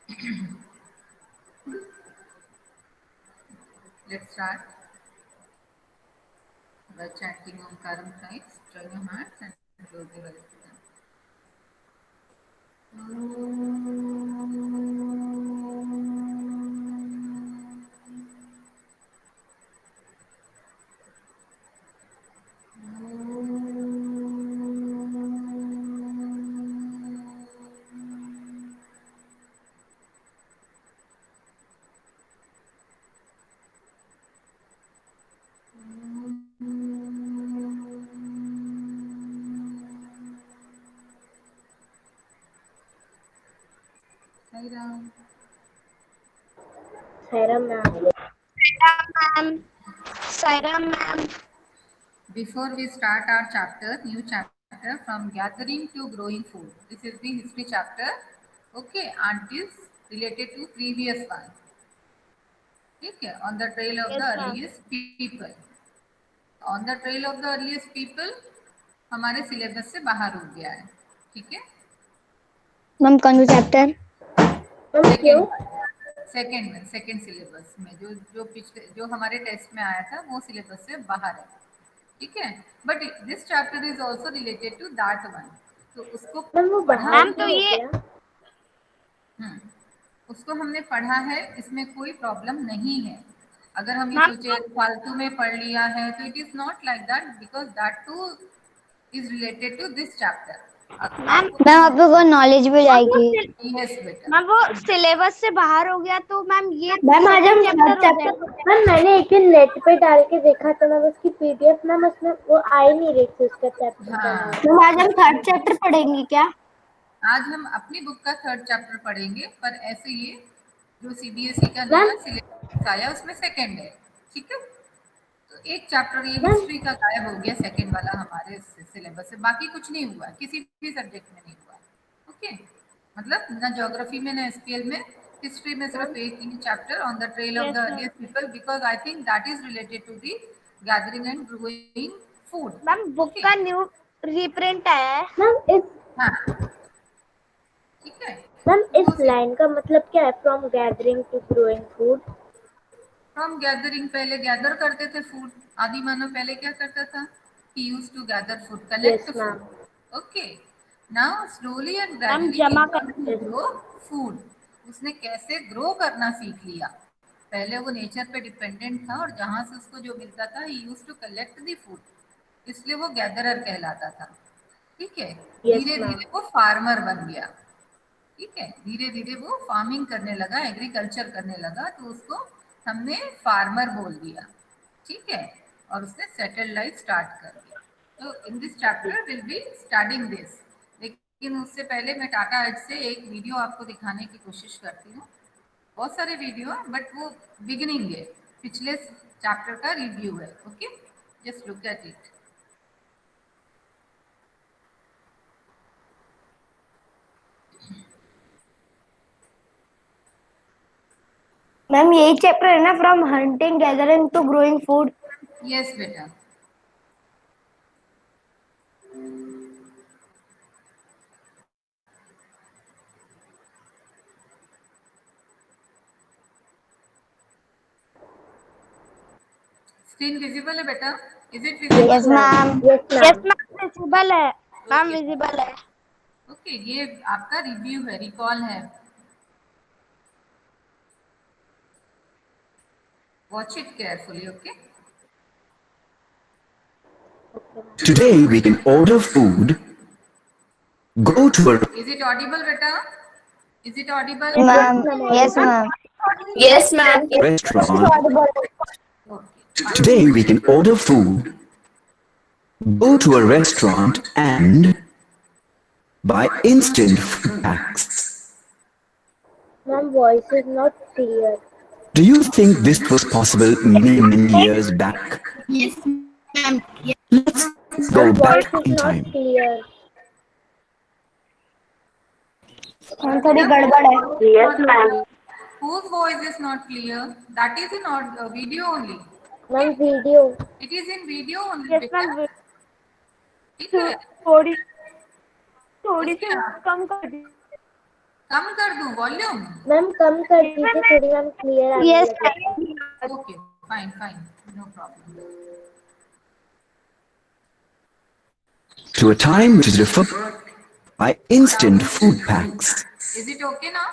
Let's start by chanting Omkaram thrice. Join your hearts and close your eyes. Sai Ram. Saira ma'am. Ma'am. Saira ma'am. Before we start our chapter, new chapter from gathering to growing food. This is the history chapter. Okay, and is related to previous one. Okay, on the trail of Yes, the ma'am. earliest people. On the trail of the earliest people हमारे syllabus से बाहर हो गया है. ठीक है. Ma'am कौन सा चैप्टर? सेकेंड सिलेबस में जो पिछले जो हमारे टेस्ट में आया था वो सिलेबस से बाहर है. ठीक है. But this chapter is also related to that one. तो उसको पढ़ा. मैम तो ये उसको हमने पढ़ा है. इसमें कोई प्रॉब्लम नहीं है. अगर हम ये मैम सोचे फालतू में पढ़ लिया है तो it is not like that because that too is related to this chapter. Ma'am आप लोगों को नॉलेज भी जाएगी. यस बेटा. मैम वो सिलेबस से बाहर हो गया तो मैम ये मैम आज हम चैप्टर थर्ड चैप्टर मैम मैंने एक दिन नेट पे डाल के देखा था मैम उसकी पीडीएफ मैम उसमें वो आ ही नहीं रही थी उसका चैप्टर का नाम. मैम आज हम थर्ड चैप्टर पढ़ेंगे क्या? आज हम अपनी बुक का थर्ड चैप्टर पढ़ेंगे. पर ऐसे ये जो सीबीएसई का नया सिलेबस आया उसमें सेकंड है. ठीक है. तो एक चैप्टर ये हिस्ट्री का गायब हो गया सेकंड वाला हमारे सिलेबस से. बाकी कुछ नहीं हुआ किसी भी सब्जेक्ट में नहीं हुआ. ओके. मतलब ना ज्योग्राफी में ना एसपीएल में. हिस्ट्री में सिर्फ एक ही chapter on the trail of the earliest people because I think that is related to the gathering and growing food. Ma'am book का न्यू रीप्रिंट आया है. मैम इस हाँ. ठीक है. मैम इस लाइन का मतलब क्या है? From gathering to growing food. From gathering पहले गैदर करते थे फूड. आदि मानव पहले क्या करता था? He used to gather food collect Yes, ma'am. Food. Okay. Now slowly and ma'am gradually जमा कर ग्रो फूड. उसने कैसे ग्रो करना सीख लिया. पहले वो नेचर पे डिपेंडेंट था और जहां से उसको जो मिलता था he used to collect the food. इसलिए वो गैदरर कहलाता था. ठीक है. Yes, धीरे ma'am. धीरे वो फार्मर बन गया. ठीक है. धीरे धीरे वो फार्मिंग करने लगा एग्रीकल्चर करने लगा तो उसको हमने फार्मर बोल दिया. ठीक है. और उसने सेटल लाइफ स्टार्ट कर दिया. तो in this chapter will be starting this. लेकिन उससे पहले मैं टाटा एज से एक वीडियो आपको दिखाने की कोशिश करती हूँ. बहुत सारे वीडियो है बट वो बिगिनिंग है. पिछले चैप्टर का रिव्यू है. Okay. Just look at it. Ma'am यही चैप्टर है ना from hunting gathering to growing food. Yes बेटा. स्क्रीन विजिबल है बेटा. Is it visible? Yes ma'am. Yes, yes ma'am. Ma'am visible है. Ma'am Okay. विजिबल है. ओके. ये आपका रिव्यू है रिकॉल है. Watch it carefully. Okay. Today we can order food, go to a Is it audible beta? Is it audible? Ma'am yes ma'am. Yes, ma'am. restaurant. Okay. Today we can order food, go to a restaurant and buy instant food packs. Ma'am, voice is not clear. Do you think this was possible many years back? Yes ma'am. Let's go Ma'am, voice back is in not time. clear. थोड़ी गड़बड़ है. Yes, ma'am. Whose voice is not clear? That is in video only. Ma'am, video. It is in video only yes beta. Ma'am. ठीक है. थोड़ी थोड़ी सी उसमें कम कर दी. कम कर दूं वॉल्यूम? मैम कम कर दीजिए थोड़ी, मैम क्लियर आने Yes, लगे। Okay, fine fine, no problem. To a time which is referred by instant food packs. Is it okay ना?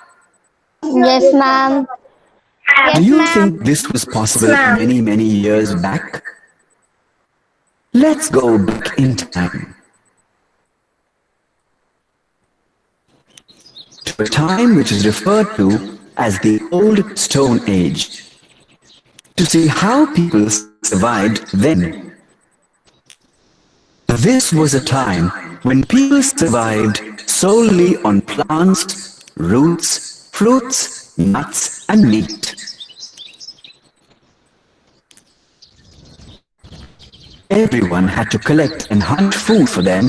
yes, ma'am. Do Yes, you ma'am. think this was possible many, many years back? Let's go back in time to a time which is referred to as the Old Stone Age to see how people survived then. This was a time when people survived solely on plants, roots, fruits, nuts, and meat. Everyone had to collect and hunt food for them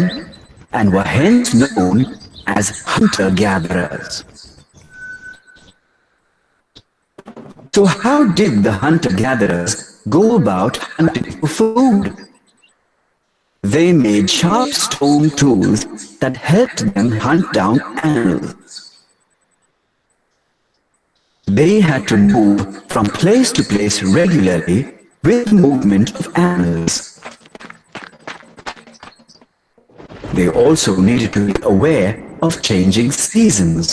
and were hence known as hunter-gatherers. So how did the hunter-gatherers go about hunting for food? They made sharp stone tools that helped them hunt down animals. They had to move from place to place regularly with movement of animals. They also needed to be aware of changing seasons.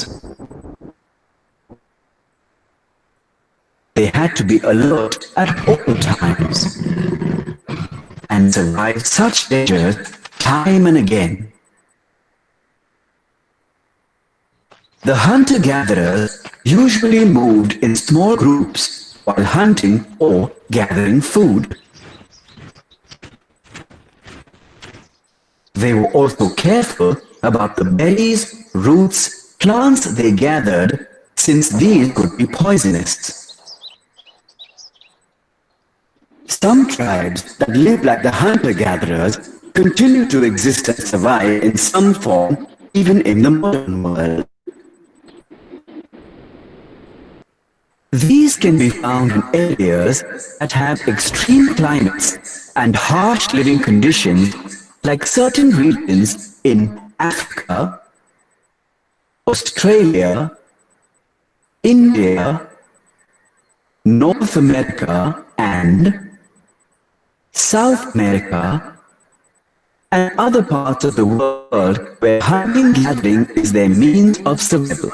They had to be alert at all times and survive such dangers time and again. The hunter-gatherers usually moved in small groups while hunting or gathering food. They were also careful about the berries, roots, plants they gathered, since these could be poisonous. Some tribes that lived like the hunter-gatherers continue to exist and survive in some form even in the modern world. These can be found in areas that have extreme climates and harsh living conditions, like certain regions in Africa, Australia, India, North America, and South America, and other parts of the world where hunting gathering is their means of survival.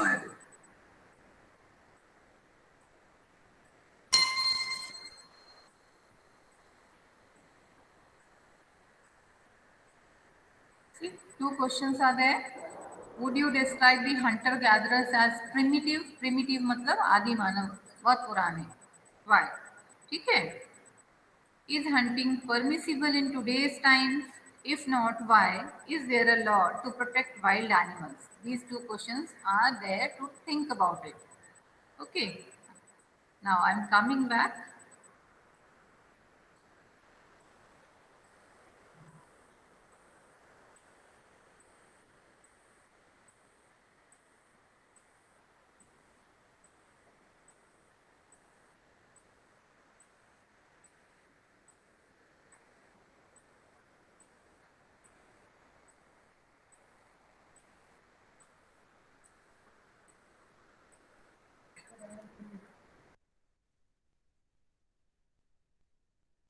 See, two questions are there. Would you describe the hunter gatherers as primitive? Primitive मतलब आदि मानव, बहुत पुराने. Why? ठीक है. Is hunting permissible in today's times? If not, why? Is there a law to protect wild animals? These two questions are there to think about it. Okay. Now I'm coming back.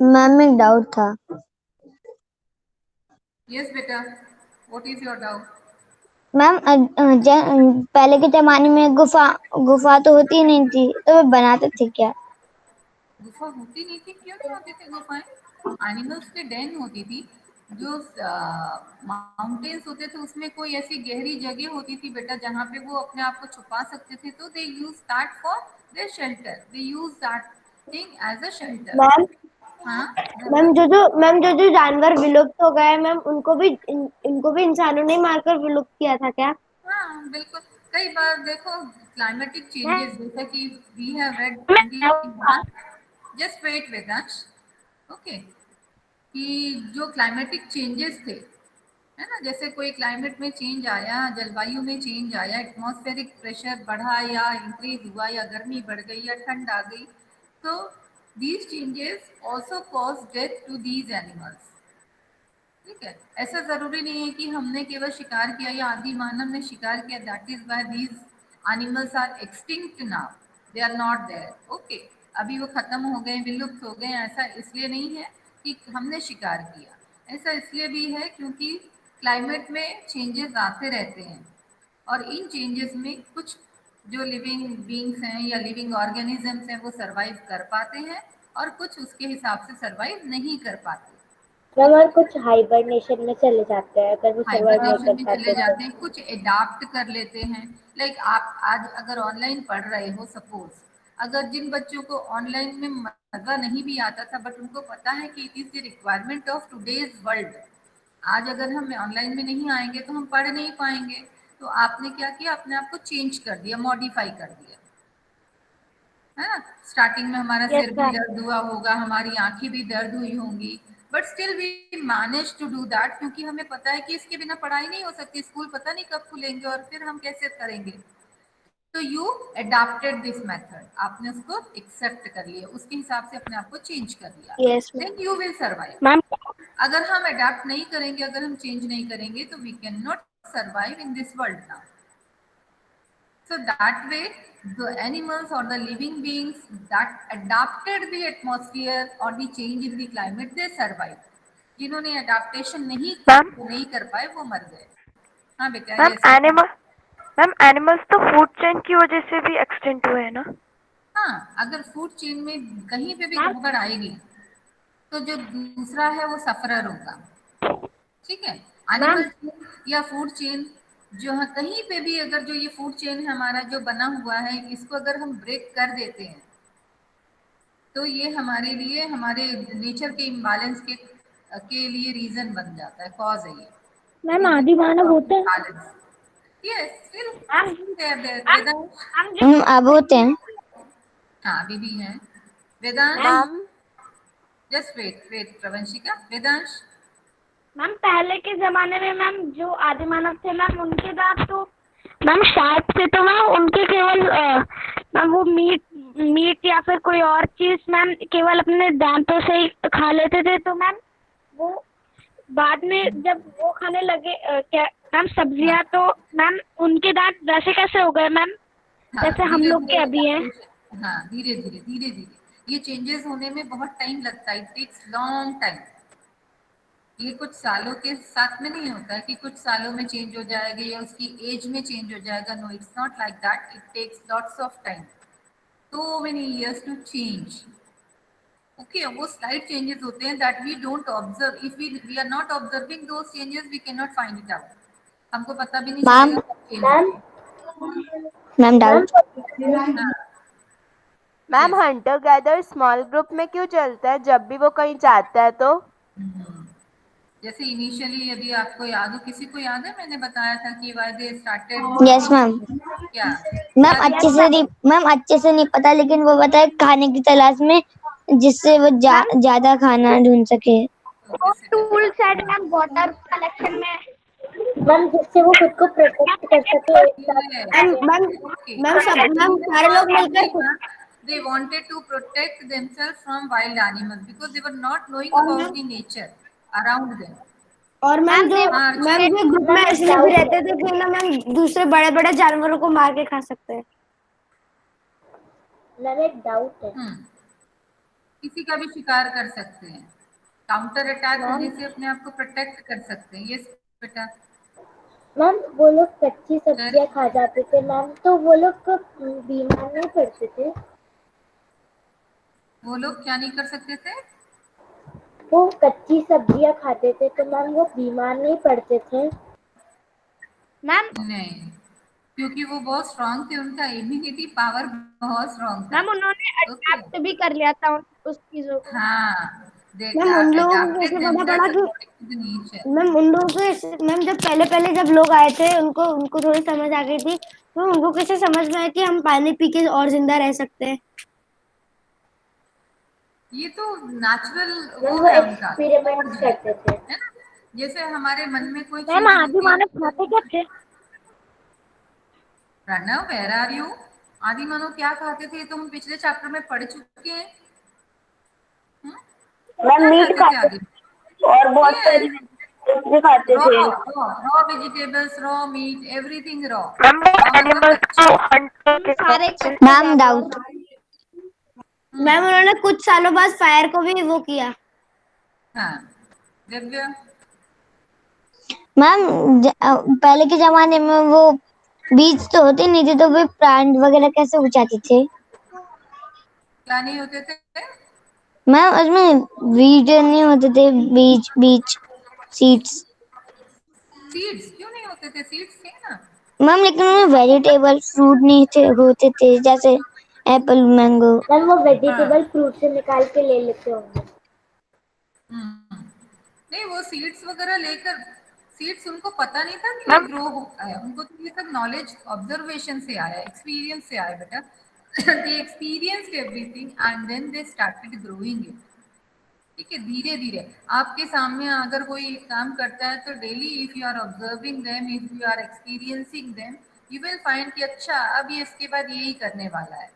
Ma'am एक doubt था। Yes, beta. What is your doubt? Ma'am पहले के जमाने में गुफा गुफा तो होती नहीं थी, तो वे बनाते थे क्या? गुफा होती नहीं थी, क्यों नहीं होती थी गुफाएं? एनिमल्स की डेन होती थी। जो माउंटेन्स होते थे उसमें कोई ऐसी गहरी जगह होती थी बेटा जहाँ पे वो अपने आप को छुपा सकते थे, तो they use that for their shelter, they use that thing as a shelter. Ma'am हाँ मैम जो जानवर विलुप्त हो गए मैम, इनको भी इंसानों ने मारकर विलुप्त किया था क्या? हाँ बिल्कुल। कई बार देखो क्लाइमेटिक चेंजेस, जैसा कि we have read just wait with us, okay, कि जो क्लाइमेटिक चेंजेस थे, है ना, जैसे कोई क्लाइमेट में चेंज आया, जलवायु में चेंज आया, एटमॉस्फेरिक प्रेशर बढ़ा या इंक्रीज हुआ या गर्मी बढ़ गई या ठंड आ गई, तो these changes also cause death to these animals. ठीक है, ऐसा जरूरी नहीं है कि हमने केवल शिकार किया या आदि मानव ने शिकार किया, that is why these animals are extinct now, they are not there, okay, अभी वो खत्म हो गए, विलुप्त हो गए। ऐसा इसलिए नहीं है कि हमने शिकार किया, ऐसा इसलिए भी है क्योंकि क्लाइमेट में चेंजेस आते रहते हैं और इन चेंजेस में कुछ जो लिविंग बींग्स हैं या लिविंग ऑर्गेनिजम्स हैं वो सरवाइव कर पाते हैं और कुछ उसके हिसाब से सरवाइव नहीं कर पाते। मैम और कुछ हाइबरनेशन में चले जाते हैं अगर वो सर्वाइव नहीं हाइबरनेशन कर में चले पाते तो। जाते हैं, कुछ एडाप्ट कर लेते हैं। लाइक आप आज अगर ऑनलाइन पढ़ रहे हो, सपोज अगर जिन बच्चों को ऑनलाइन में मजा नहीं भी आता था बट उनको पता है कि it is the requirement of today's world, आज अगर हम ऑनलाइन में नहीं आएंगे तो हम पढ़ नहीं पाएंगे, तो आपने क्या किया, अपने आप को चेंज कर दिया, मॉडिफाई कर दिया, है ना। स्टार्टिंग में हमारा Yes, सिर भी ma'am. दर्द हुआ होगा, हमारी आंखें भी दर्द हुई होंगी, but still we manage to do that, क्योंकि हमें पता है कि इसके बिना पढ़ाई नहीं हो सकती, स्कूल पता नहीं कब खुलेंगे और फिर हम कैसे करेंगे। तो यू एडाप्टेड दिस मेथड, आपने उसको एक्सेप्ट कर लिया, उसके हिसाब से अपने आप को चेंज कर लिया, Yes, ma'am. Then you will survive. Ma'am अगर हम अडाप्ट नहीं करेंगे, अगर हम चेंज नहीं करेंगे तो we can not survive in this world now. So that way, the animals or the living beings that adapted the atmosphere or the change in the climate, they survived. जिन्होंने adaptation नहीं ma'am नहीं कर पाए वो मर गए। हाँ बेटा, मैम yes। मैम एनिमल्स तो फूड चेन की वजह से भी एक्सटिंक्ट हुए हैं ना? हाँ, अगर फूड चेन में कहीं पे भी गड़बड़ आएगी तो जो दूसरा है वो सफरर होगा, ठीक है। एनिमल चेन या फूड चेन जो है, कहीं पे भी अगर जो ये फूड चेन हमारा जो बना हुआ है, इसको अगर हम ब्रेक कर देते हैं तो ये हमारे लिए, हमारे नेचर के इम्बैलेंस के लिए रीजन बन जाता है, कॉज है ये। मैम आदि मानव होते हैं। यस, फिर अब होते हैं। हाँ अभी भी है। Vedansh, ma'am just wait wait प्रवंशिका, Vedansh. Ma'am पहले के जमाने में मैम जो आदि मानव थे मैम उनके दांत तो मैम शार्प थे, तो मैम उनके केवल मैम वो मीट या फिर कोई और चीज मैम केवल अपने दांतों से ही खा लेते थे। तो मैम वो बाद में जब वो खाने लगे क्या मैम सब्जियां, तो मैम उनके दांत वैसे कैसे हो गए मैम जैसे हम लोग के अभी हैं? हाँ, धीरे धीरे ये चेंजेस होने में बहुत टाइम लगता है, इट टेक्स लॉन्ग टाइम। ये कुछ सालों के साथ में नहीं होता है कि कुछ सालों में चेंज हो जाएगा या उसकी एज में चेंज हो जाएगा। No, it's not like that, it takes lots of time, so many years to change. Okay, वो slight changes होते हैं that we don't observe. If we are not observing those changes, we cannot find it out. हमको पता भी नहीं ma'am चलेगा कब change होगा। Ma'am doubt. हाँ, ma'am yes. Hunter gather small group में क्यों चलता है जब भी वो कहीं जाता है तो? जैसे इनिशियली यदि आपको याद हो, किसी को याद है मैंने बताया था कि why they started, yes ma'am. क्या मैम अच्छे से नहीं पता, लेकिन वो बताए खाने की तलाश में, जिससे वो ज्यादा खाना ढूंढ सके। Tool set ma'am water collection में मैम जिससे वो खुद को प्रोटेक्ट कर सके। मैम सारे लोग मिलकर they wanted to protect themselves from wild animals because they were not knowing about the nature around them. और मैम जो ग्रुप में इसलिए भी रहते थे कि ना मैम दूसरे बड़े बड़े जानवरों को मार के खा सकते हैं। मैम एक डाउट है। किसी का भी शिकार कर सकते हैं, काउंटर अटैक होने से अपने आप को प्रोटेक्ट कर सकते हैं। यस बेटा। मैम वो लोग कच्ची सब्जियां खा जाते थे मैम, तो वो लोग बीमार नहीं पड़ते थे? वो लोग क्या नहीं कर सकते थे? वो कच्ची सब्जियां खाते थे तो मैम वो बीमार नहीं पड़ते थे? मैम नहीं, क्योंकि वो बहुत स्ट्रांग थे, उनका इम्यूनिटी पावर बहुत स्ट्रांग था। मैम उन्होंने अडैप्ट भी कर लिया था उस चीजों को। हाँ, मैम उन लोगों को कैसे पता पड़ा कि मैम उन लोगों को मैम जब पहले जब लोग आए थे उनको थोड़ी समझ आ गई थी, तो उनको कैसे समझ में आया कि हम पानी पी के और जिंदा रह सकते हैं? ये तो नेचुरल वो वो है उनका, एक्सपेरिमेंट करते थे। है ना। जैसे हमारे मन में कोई मैम आदि मानव खाते क्या थे? Pranav, where are you? आदि मानव क्या खाते थे तो हम पिछले चैप्टर में पढ़ चुके हैं। मैम मीट खाते आदि और बहुत सारी भी खाते रॉ थे। Raw raw vegetables, raw meat, everything raw. Ma'am वो रॉ मतलब एनिमल्स कच्चा। को हंट करके सारे खाते थे। कच्चे मैम जानवर। डाउट। मैम उन्होंने कुछ सालों बाद फायर को भी वो किया। हाँ दिव्या। मैम पहले के जमाने में वो बीज तो होते नहीं थे, तो वे प्लांट वगैरह कैसे उगाते थे? क्या नहीं होते थे? मैम उसमें बीज नहीं होते थे, बीज बीज सीड्स। सीड्स क्यों नहीं होते थे? सीड्स थे ना। मैम लेकिन उनमें वेजिटेबल फ्रूट नहीं थे, होते थे जैसे एप्पल मैंगो। मैम वो हाँ। फ्रूट से निकाल के ले लेते होंगे। हम्म। नहीं, वो सीड्स वगैरह लेकर, सीड्स उनको पता नहीं था कि ये मैम ग्रो होता है, उनको तो ये सब नॉलेज ऑब्जर्वेशन से आया, एक्सपीरियंस से आया बेटा। They experienced everything and then they started growing it. ठीक है, धीरे धीरे आपके सामने अगर कोई काम करता है तो daily if you are observing them, if you are experiencing them, you will find कि अच्छा अब ये इसके बाद यही करने वाला है,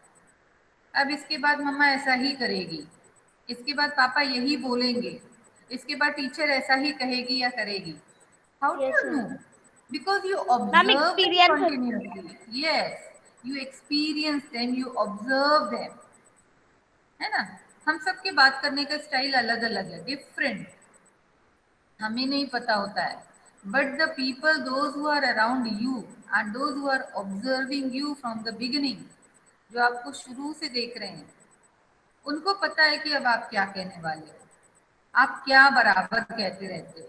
अब इसके बाद मम्मा ऐसा ही करेगी, इसके बाद पापा यही बोलेंगे, इसके बाद टीचर ऐसा ही कहेगी या करेगी। How do you know? Because you ma'am observe them experience. Continuously. Yes, you experience them, you observe them, है ना। हम सबके बात करने का स्टाइल अलग अलग है, डिफरेंट, हमें नहीं पता होता है। But the people those who are around you and those who are observing you from the beginning, जो आपको शुरू से देख रहे हैं, उनको पता है कि अब आप क्या कहने वाले हो, आप क्या बराबर कहते रहते हो।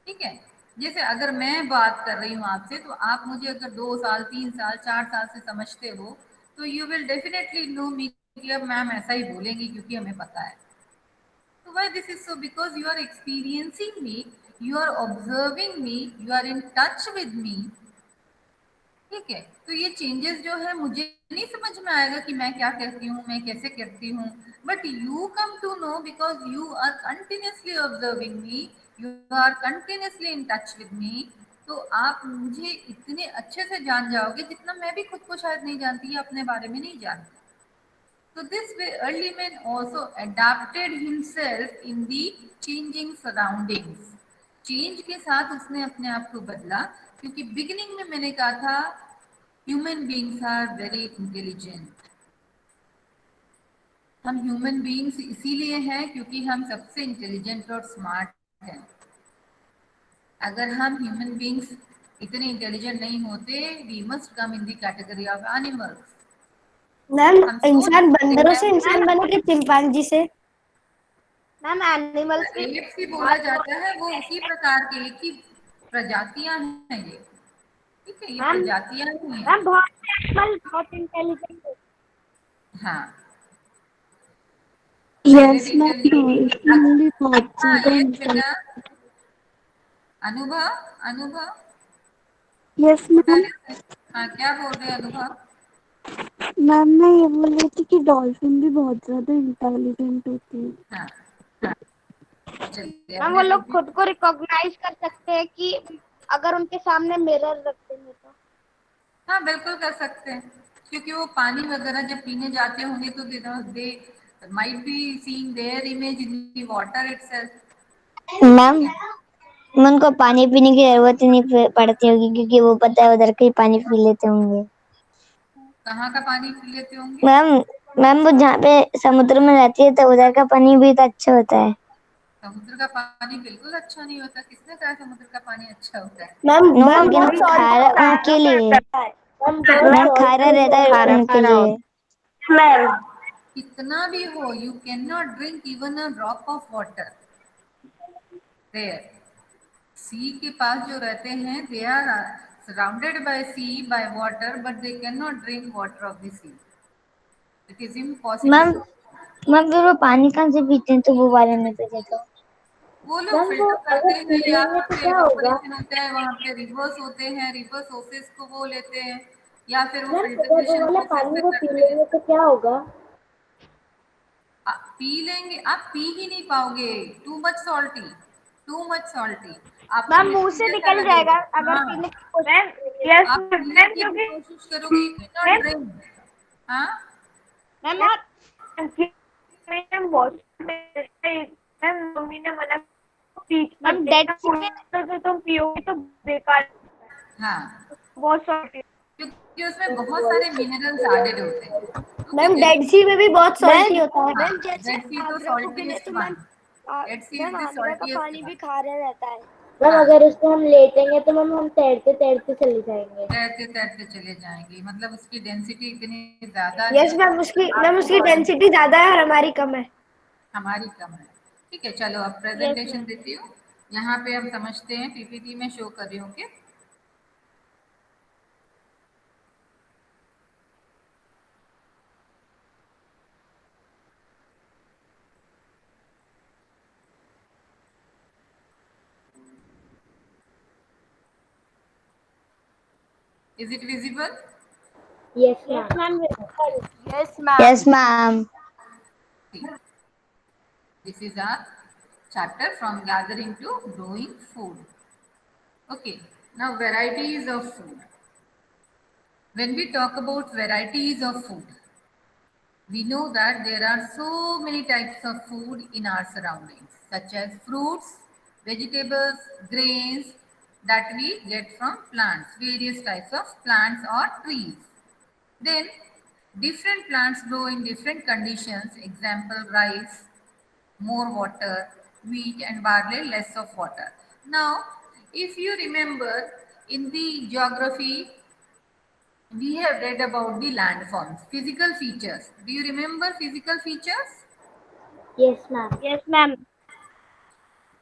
ठीक है, जैसे अगर मैं बात कर रही हूँ आपसे, तो आप मुझे अगर 2 साल 3 साल 4 साल से समझते हो, तो यू विल डेफिनेटली नो मी कि अब मैम ऐसा ही बोलेंगी क्योंकि हमें पता है। So why this is so? Because you are experiencing me, you are observing me, you are in touch with me. ठीक है, तो ये चेंजेस जो है मुझे नहीं समझ में आएगा कि मैं क्या कहती हूँ, मैं कैसे करती हूँ, but you come to know because you are continuously observing me, you are continuously in touch with me. तो आप मुझे इतने अच्छे से जान जाओगे जितना मैं भी खुद को शायद नहीं जानती या अपने बारे में नहीं जानती। So this way early man also adapted himself in the changing surroundings. Change के साथ उसने अपने आप को बदला, क्योंकि बिगिनिंग में मैंने कहा था human beings are very intelligent. हम ह्यूमन बींग्स इसीलिए हैं क्योंकि हम सबसे इंटेलिजेंट और स्मार्ट हैं। अगर हम ह्यूमन बींग्स इतने इंटेलिजेंट नहीं होते, we must come in the category of animals. Ma'am हम सोच इंसान सकते बंदरों हैं, से इंसान बने कि चिंपांजी से? मैम एनिमल्स भी एप्स ही बोला जाता है, वो उसी प्रकार के एक ही प्रजातियां हैं ये। ठीक है, ये मैम प्रजातियां ही हैं। मैम बहुत एनिमल बहुत इंटेलिजेंट है। हाँ, yes very ma'am, intelligent. Dolphin भी बहुत हाँ ज्यादा यस इंटेलिजेंट। बेटा। अनुभव, अनुभव yes what are ma'am. you saying? हाँ, क्या बोल रहे हैं अनुभव? मैम मैं ये बोल रही थी कि डॉल्फिन भी बहुत ज्यादा इंटेलिजेंट होती है। हाँ, चलिए मैम अब वो मैं लोग रिपीट। खुद को रिकॉग्नाइज कर सकते हैं कि अगर उनके सामने मिरर रख देंगे तो। हाँ बिल्कुल कर सकते हैं, क्योंकि वो पानी वगैरह जब पीने जाते होंगे तो they might be seeing there image in the water itself. Ma'am उनको पानी पीने की जरूरत ही नहीं पड़ती होगी, क्योंकि वो पता है उधर का ही पानी पी लेते होंगे। कहाँ का पानी पी लेते होंगे? मैम मैम वो जहाँ पे समुद्र में रहती है, तो उधर का पानी भी तो अच्छा होता है। समुद्र का पानी बिल्कुल अच्छा नहीं होता, किसने कहा समुद्र का पानी अच्छा होता है? मैम बहुत खारा उनके लिए। मैम खारा रहता है उनके लिए। मैम कितना भी हो, you can not drink even a drop of water there. Sea के पास जो रहते हैं, they are surrounded by sea, by water, but they can not drink water of the sea, it is ma'am impossible. Ma'am फिर वो पानी कहाँ से पीते हैं, तो वो वाले में पीते तो? वो लोग मैम वो फिल्टर अगर करते हैं, पी या लेंगे वहाँ तो पे क्या होगा? इवापोरेशन होता है, वहाँ पे रिवर्स होते हैं, रिवर्स ओसेस को वो लेते हैं, या फिर वो मैम अगर वो फिल्ट्रेशन वाला प्रोसेस पानी से वो पी करते हैं। लेंगे तो क्या होगा? आप पी लेंगे, आप पी ही नहीं पाओगे, too much salty, too much salty, आपको मैम मुंह मिट्टी से जैसा निकल जाएगा लगेगा। अगर हाँ, पीने की कोशिश मैम करेंगे तो। यस आप पीने मैम की भी क्योंकि कोशिश करोगे, you can not ma'am drink. हाँ, मैम और मैम वॉश मैम मम्मी ने मना मैम डेड से तुम पियोगे तो बेकार, हाँ, बहुत सॉल्टी। क्योंकि उसमें बहुत सारे मिनरल्स एडेड होते हैं। ओके, मैम डेड सी में भी बहुत सॉल्टी होता है। मैम जैसे आगरा को भी नहीं तो ma'am Dead Sea is the saltiest one. खारा रहता है। मैम हाँ, अगर उसको हम लेटेंगे तो मैम हम तैरते तैरते चले जाएंगे। तैरते तैरते चले जाएंगे, मतलब उसकी डेंसिटी इतनी ज्यादा यस है। मैम, उसकी आपकी body डेंसिटी ज्यादा है और हमारी कम है। हमारी कम है। ठीक है, चलो अब यस प्रेजेंटेशन मैम। देती हूँ। यहाँ पे हम समझते हैं, पीपीटी में शो कर रही हूँ। Okay, is it visible? Yes yes ma'am. Ma'am. Yes ma'am. This is our chapter from gathering to growing food. Okay, now varieties of food. When we talk about varieties of food, we know that there are so many types of food in our surroundings, such as fruits, vegetables, grains that we get from plants, various types of plants or trees. Then different plants grow in different conditions. Example, rice, more water, wheat and barley, less of water. Now, if you remember in the geography, we have read about the landforms, physical features. Do you remember physical features? Yes ma'am. Yes ma'am.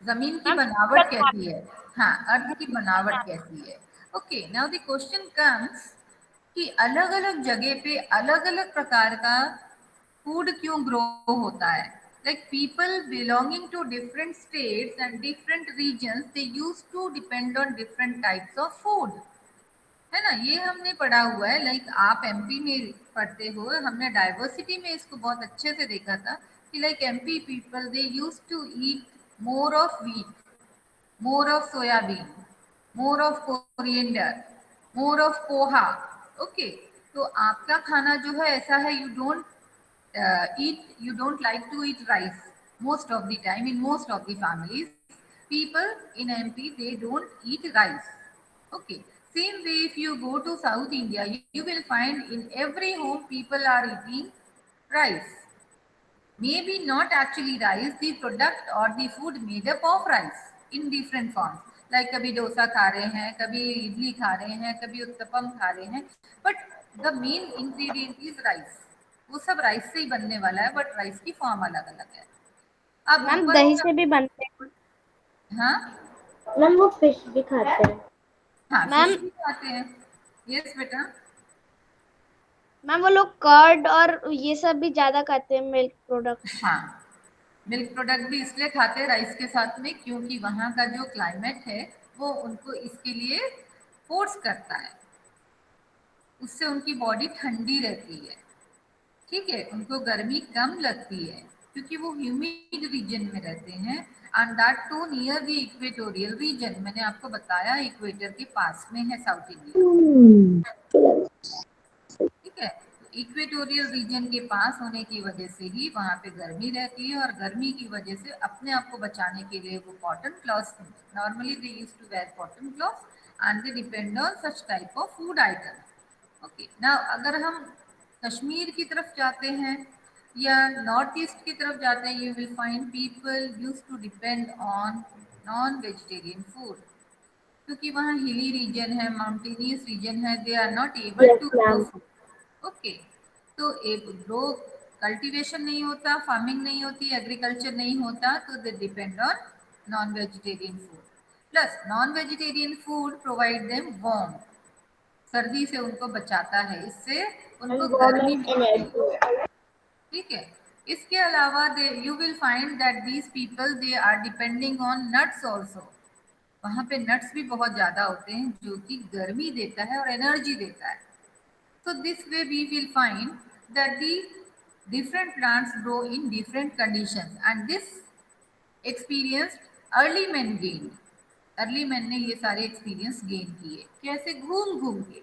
जमीन की ma'am बनावट कैसी है? हाँ, अर्थ की बनावट कैसी है? Okay, now the question comes कि अलग अलग जगह पे अलग अलग प्रकार का फूड क्यों ग्रो होता है? Like people belonging to different states and different regions, they used to depend on different types of food. है ना, ये हमने पढ़ा हुआ है। लाइक आप एमपी में पढ़ते हो, हमने डाइवर्सिटी में इसको बहुत अच्छे से देखा था कि like MP people they use to eat more of wheat, more of soybean, more of coriander, more of poha. Okay, तो आपका खाना जो है ऐसा है, you don't like to eat rice most of the time. In most of the families, people in MP, they don't eat rice. Okay, same way if you go to South India, you will find in every home people are eating rice. Maybe not actually rice, the product or the food made up of rice in different forms. Like कभी डोसा खा रहे हैं, कभी इडली खा रहे हैं, कभी उत्तपम खा रहे हैं, but the main ingredient is rice. वो सब राइस से ही बनने वाला है, बट राइस की फॉर्म अलग अलग है। अब मैम ऊपर दही से भी बनते हैं। हाँ मैम वो फिश भी खाते हैं। हाँ, मैम फिश भी खाते हैं। यस बेटा। मैम वो लोग कर्ड और ये सब भी ज्यादा खाते हैं, मिल्क प्रोडक्ट। हाँ, मिल्क प्रोडक्ट भी इसलिए खाते हैं राइस के साथ में, क्योंकि वहाँ का जो क्लाइमेट है वो उनको इसके लिए फोर्स करता है, उससे उनकी बॉडी ठंडी रहती है। ठीक है, उनको गर्मी कम लगती है क्योंकि वो ह्यूमिड रीजन में रहते हैं, and that too near the equatorial region. मैंने आपको बताया इक्वेटर के पास में है साउथ इंडिया। ठीक है, इक्वेटोरियल रीजन के पास होने की वजह से ही वहाँ पे गर्मी रहती है, और गर्मी की वजह से अपने आप को बचाने के लिए वो cotton clothes, normally they use to wear cotton clothes and they depend on such type of food item. Okay, now अगर हम कश्मीर की तरफ जाते हैं या नॉर्थ ईस्ट की तरफ जाते हैं, you will find people use to depend on non vegetarian food, क्योंकि वहाँ हिली रीजन है, माउंटेनियस रीजन है, they are not able yes to grow ma'am. Food. Okay, तो एक ग्रो कल्टीवेशन नहीं होता, फार्मिंग नहीं होती, एग्रीकल्चर नहीं होता, तो दे depend on non vegetarian food. Plus non vegetarian food provide them warm, सर्दी से उनको बचाता है, इससे उनको एंड वार्म गर्मी एंड मिलती है। एनर्जी। ठीक है, इसके अलावा they you will find that these people they are depending on nuts also. वहाँ पे नट्स भी बहुत ज़्यादा होते हैं जो कि गर्मी देता है और एनर्जी देता है। So this way we will find that the different plants grow in different conditions, and this experience early men gained. Early man ने ये सारे एक्सपीरियंस गेन किए, कैसे? घूम घूम के।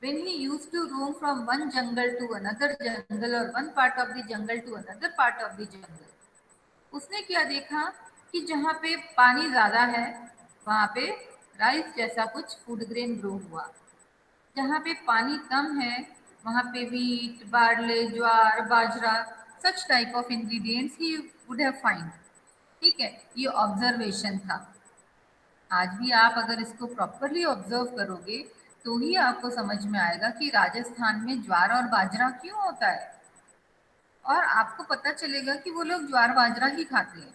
when he used to roam from one jungle to another jungle or one part of the jungle to another part of the jungle, उसने क्या देखा कि जहाँ पे पानी ज्यादा है वहाँ पे राइस जैसा कुछ फूड ग्रेन ग्रो हुआ, जहाँ पे पानी कम है वहाँ पे wheat, barley, jowar, bajra, such type of ingredients he would have find. ठीक है, ये ऑब्जर्वेशन था। आज भी आप अगर इसको प्रॉपरली ऑब्जर्व करोगे तो ही आपको समझ में आएगा कि राजस्थान में ज्वार और बाजरा क्यों होता है, और आपको पता चलेगा कि वो लोग ज्वार बाजरा ही खाते हैं।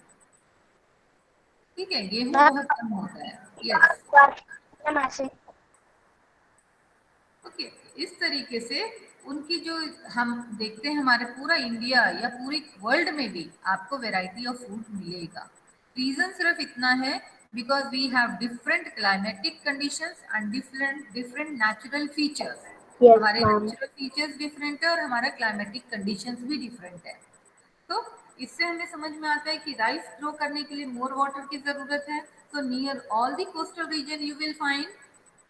ठीक है, गेहूं बहुत कम होता है। यस, मैम ऐसे ओके। इस तरीके से उनकी जो हम देखते हैं हमारे पूरा इंडिया या पूरे वर्ल्ड में भी आपको वैरायटी ऑफ फूड मिलेगा। रीजन सिर्फ इतना है because we have different climatic conditions and different different natural features. Yes हमारे मैम। नेचुरल फीचर्स डिफरेंट है और हमारा क्लाइमेटिक कंडीशंस भी डिफरेंट है। तो इससे हमें समझ में आता है कि राइस ग्रो करने के लिए मोर वाटर की जरूरत है। तो near all the coastal region you will find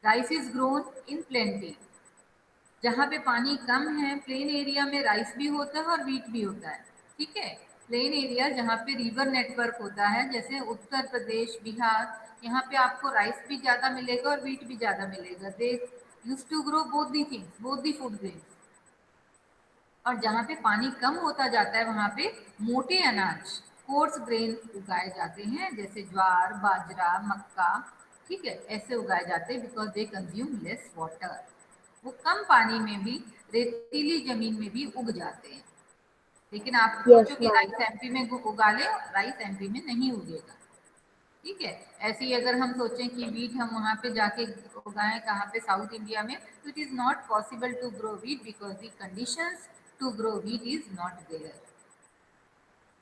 rice is grown in plenty. जहाँ पे पानी कम है प्लेन एरिया में राइस भी होता है और वीट भी होता है। ठीक है, प्लेन एरिया जहाँ पे रिवर नेटवर्क होता है जैसे उत्तर प्रदेश, बिहार, यहाँ पे आपको राइस भी ज्यादा मिलेगा और वीट भी ज्यादा मिलेगा। They use to grow both the things, both the food grains. और जहाँ पे पानी कम होता जाता है वहाँ पे मोटे अनाज, कोर्स ग्रेन उगाए जाते हैं जैसे ज्वार, बाजरा, मक्का। ठीक है, ऐसे उगाए जाते हैं because they consume less water. वो कम पानी में भी, रेतीली जमीन में भी उग जाते हैं। लेकिन आप यस सोचो कि मैम। राइस एमपी में उगा ले, राइस एमपी में नहीं उगेगा। ठीक है, ऐसे ही अगर हम सोचें कि वीट हम वहाँ पे जाके उगाएं कहाँ पे, साउथ इंडिया में, तो it is not possible to grow wheat because the conditions to grow wheat is not there.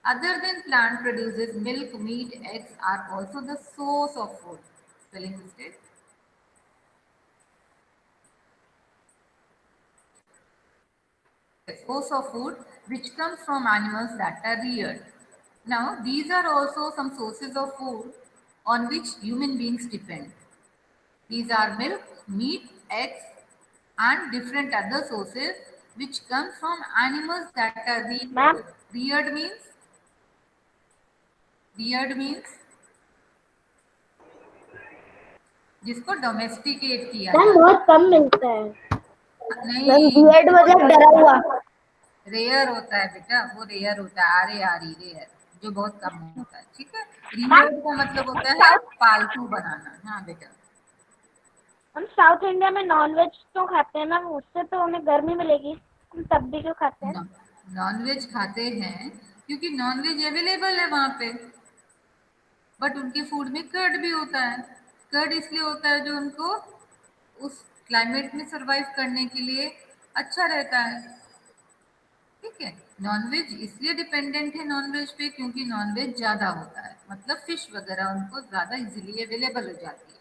Other than plant produces milk, meat, eggs are also the source of food. Spelling mistake. The source of food which comes from animals that are reared. Now these are also some sources of food on which human beings depend. These are milk, meat, eggs and different other sources which come from animals that are ma'am reared. Reared means जिसको domesticate किया ma'am जाता बहुत कम मिलता है। है। Ma'am नहीं, beard मतलब डरा हुआ। रेयर होता है बेटा, वो रेयर होता है, आरे आरी रेयर, जो बहुत कम होता है। ठीक है, मैम रियर्ड का मतलब होता है साउथ पालतू बनाना। हाँ बेटा, हम साउथ इंडिया में नॉनवेज क्यों खाते हैं मैम? उससे तो हमें गर्मी मिलेगी, हम तब भी क्यों खाते हैं? नॉनवेज खाते हैं क्योंकि नॉनवेज अवेलेबल है वहाँ पे, बट उनके फूड में कर्ड भी होता है। कर्ड इसलिए होता है जो उनको उस क्लाइमेट में सरवाइव करने के लिए अच्छा रहता है। ठीक है, नॉनवेज इसलिए डिपेंडेंट है नॉनवेज पे क्योंकि नॉनवेज ज्यादा होता है, मतलब फिश वगैरह उनको ज्यादा इजीली अवेलेबल हो जाती है।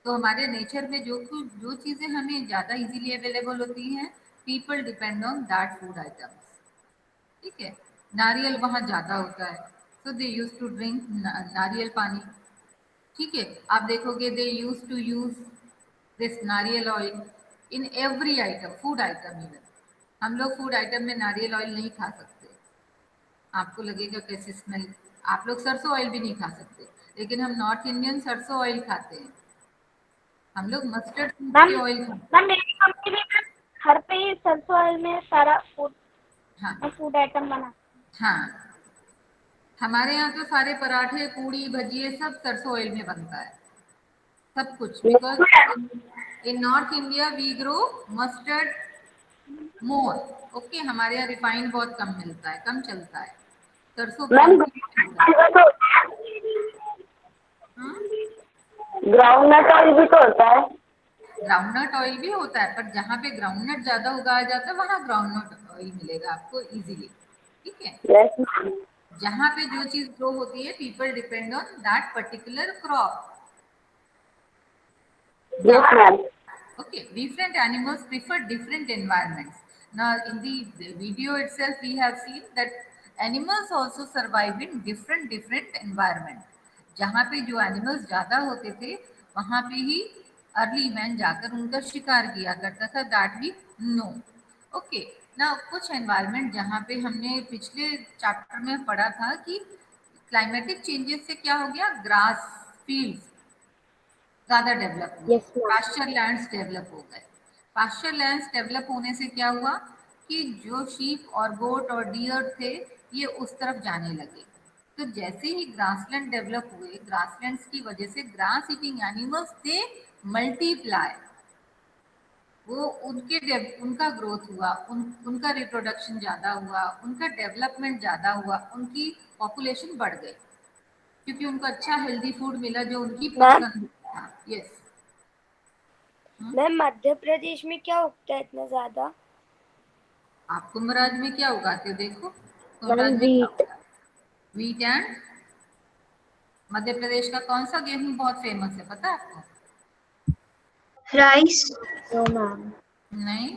तो हमारे नेचर में जो चीजें हमें ज्यादा इजीली अवेलेबल होती हैं, people depend on that food items. ठीक है, नारियल वहाँ ज्यादा होता है, सो दे यूज टू ड्रिंक नारियल पानी। ठीक है, आप देखोगे दे यूज टू यूज दिस नारियल oil in every item, food item even. हम लोग फूड आइटम में नारियल ऑयल नहीं खा सकते, आपको लगेगा कैसे स्मेल। आप लोग सरसों ऑयल भी नहीं खा सकते, लेकिन हम नॉर्थ इंडियन सरसों ऑयल खाते हैं। हम लोग मस्टर्ड सीड मैम के ऑयल खाते मैम मेरी मम्मी भी मैम घर पे ही सरसों ऑयल में सारा फूड हैं। हाँ फूड आइटम बना। हाँ, हमारे यहाँ तो सारे पराठे, पूड़ी, भजिए सब सरसों ऑयल में बनता है, सब कुछ। Because in north India we grow mustard more. Okay, हमारे यहाँ रिफाइंड बहुत कम मिलता है, कम चलता है, सरसों मैम बहुत मिलता है। हाँ, ग्राउंडनट ऑयल भी तो होता है। ग्राउंडनट ऑयल भी होता है, पर जहाँ पे ग्राउंडनट ज्यादा उगाया जाता है वहाँ ग्राउंडनट ऑयल मिलेगा आपको इजीली। ठीक है, यस मैम। जहाँ पे जो चीज ग्रो होती है people depend on that particular crop. Yes ma'am. Okay, different animals prefer different environments. Now, in the video itself, we have seen that animals also survive in different environment. जहाँ पे जो animals ज्यादा होते थे वहाँ पे ही अर्ली मैन जाकर उनका शिकार किया करता था, दैट वी नो। ओके, ना कुछ एनवायरमेंट जहाँ पे हमने पिछले चैप्टर में पढ़ा था कि क्लाइमेटिक चेंजेस से क्या हो गया, ग्रास फील्ड्स ज्यादा डेवलप हुए, Yes, ma'am. Pasture lands develop हो गए। पास्चर लैंड्स डेवलप होने से क्या हुआ कि जो शीप और गोट और डियर थे ये उस तरफ जाने लगे। तो जैसे ही ग्रासलैंड डेवलप हुए, ग्रासलैंड्स की वजह से ग्रास ईटिंग एनिमल्स थे मल्टीप्लाई, वो उनका ग्रोथ हुआ, उनका रिप्रोडक्शन ज़्यादा हुआ, उनका डेवलपमेंट ज़्यादा हुआ, उनकी पॉपुलेशन बढ़ गई क्योंकि उनको अच्छा हेल्दी फूड मिला जो उनकी पसंद था। यस मैम मध्य प्रदेश में क्या उगता है इतना ज्यादा? आप कुंभ राज में क्या उगाते हो, देखो कुंभ मैम राज में क्या wheat. उगता है, वीट एंड मध्य प्रदेश का कौन सा गेहूं बहुत फेमस है पता है आपको? राइस। No, ma'am. नहीं,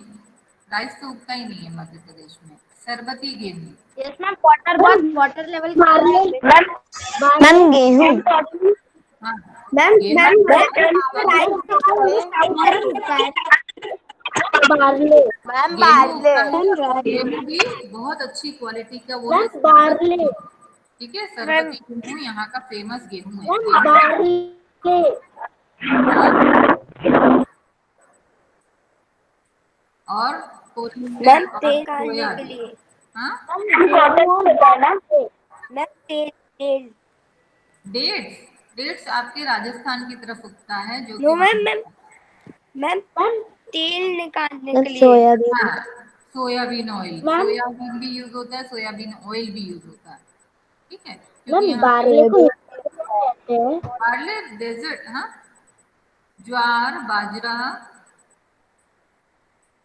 राइस तो उगता ही नहीं है मध्य प्रदेश में, सरबती गेहूं। यस मैम, वाटर बहुत वाटर लेवल मैम गेहूँ। हाँ मैम गेहूं मैम Barley. Ma'am, गेहूं barley. उगता है, गेहूं भी बहुत अच्छी क्वालिटी का वो है, Ma'am, barley. ठीक है, सरबती गेहूं यहाँ का फेमस गेहूं है। Ma'am, barley. और मैम और तेल सोया निकालने के भी। लिए। हाँ मैम तेल तेल। डेट्स, डेट्स आपके राजस्थान की तरफ उगता है जो नो कि मैम मैम मैम तेल निकालने के लिए। हाँ सोयाबीन ऑयल, सोयाबीन भी यूज होता है, सोयाबीन ऑयल भी यूज होता है, ठीक है, क्योंकि मैम यहाँ बार्ले को कहते हैं। पार्ले डेजर्ट, हाँ ज्वार बाजरा,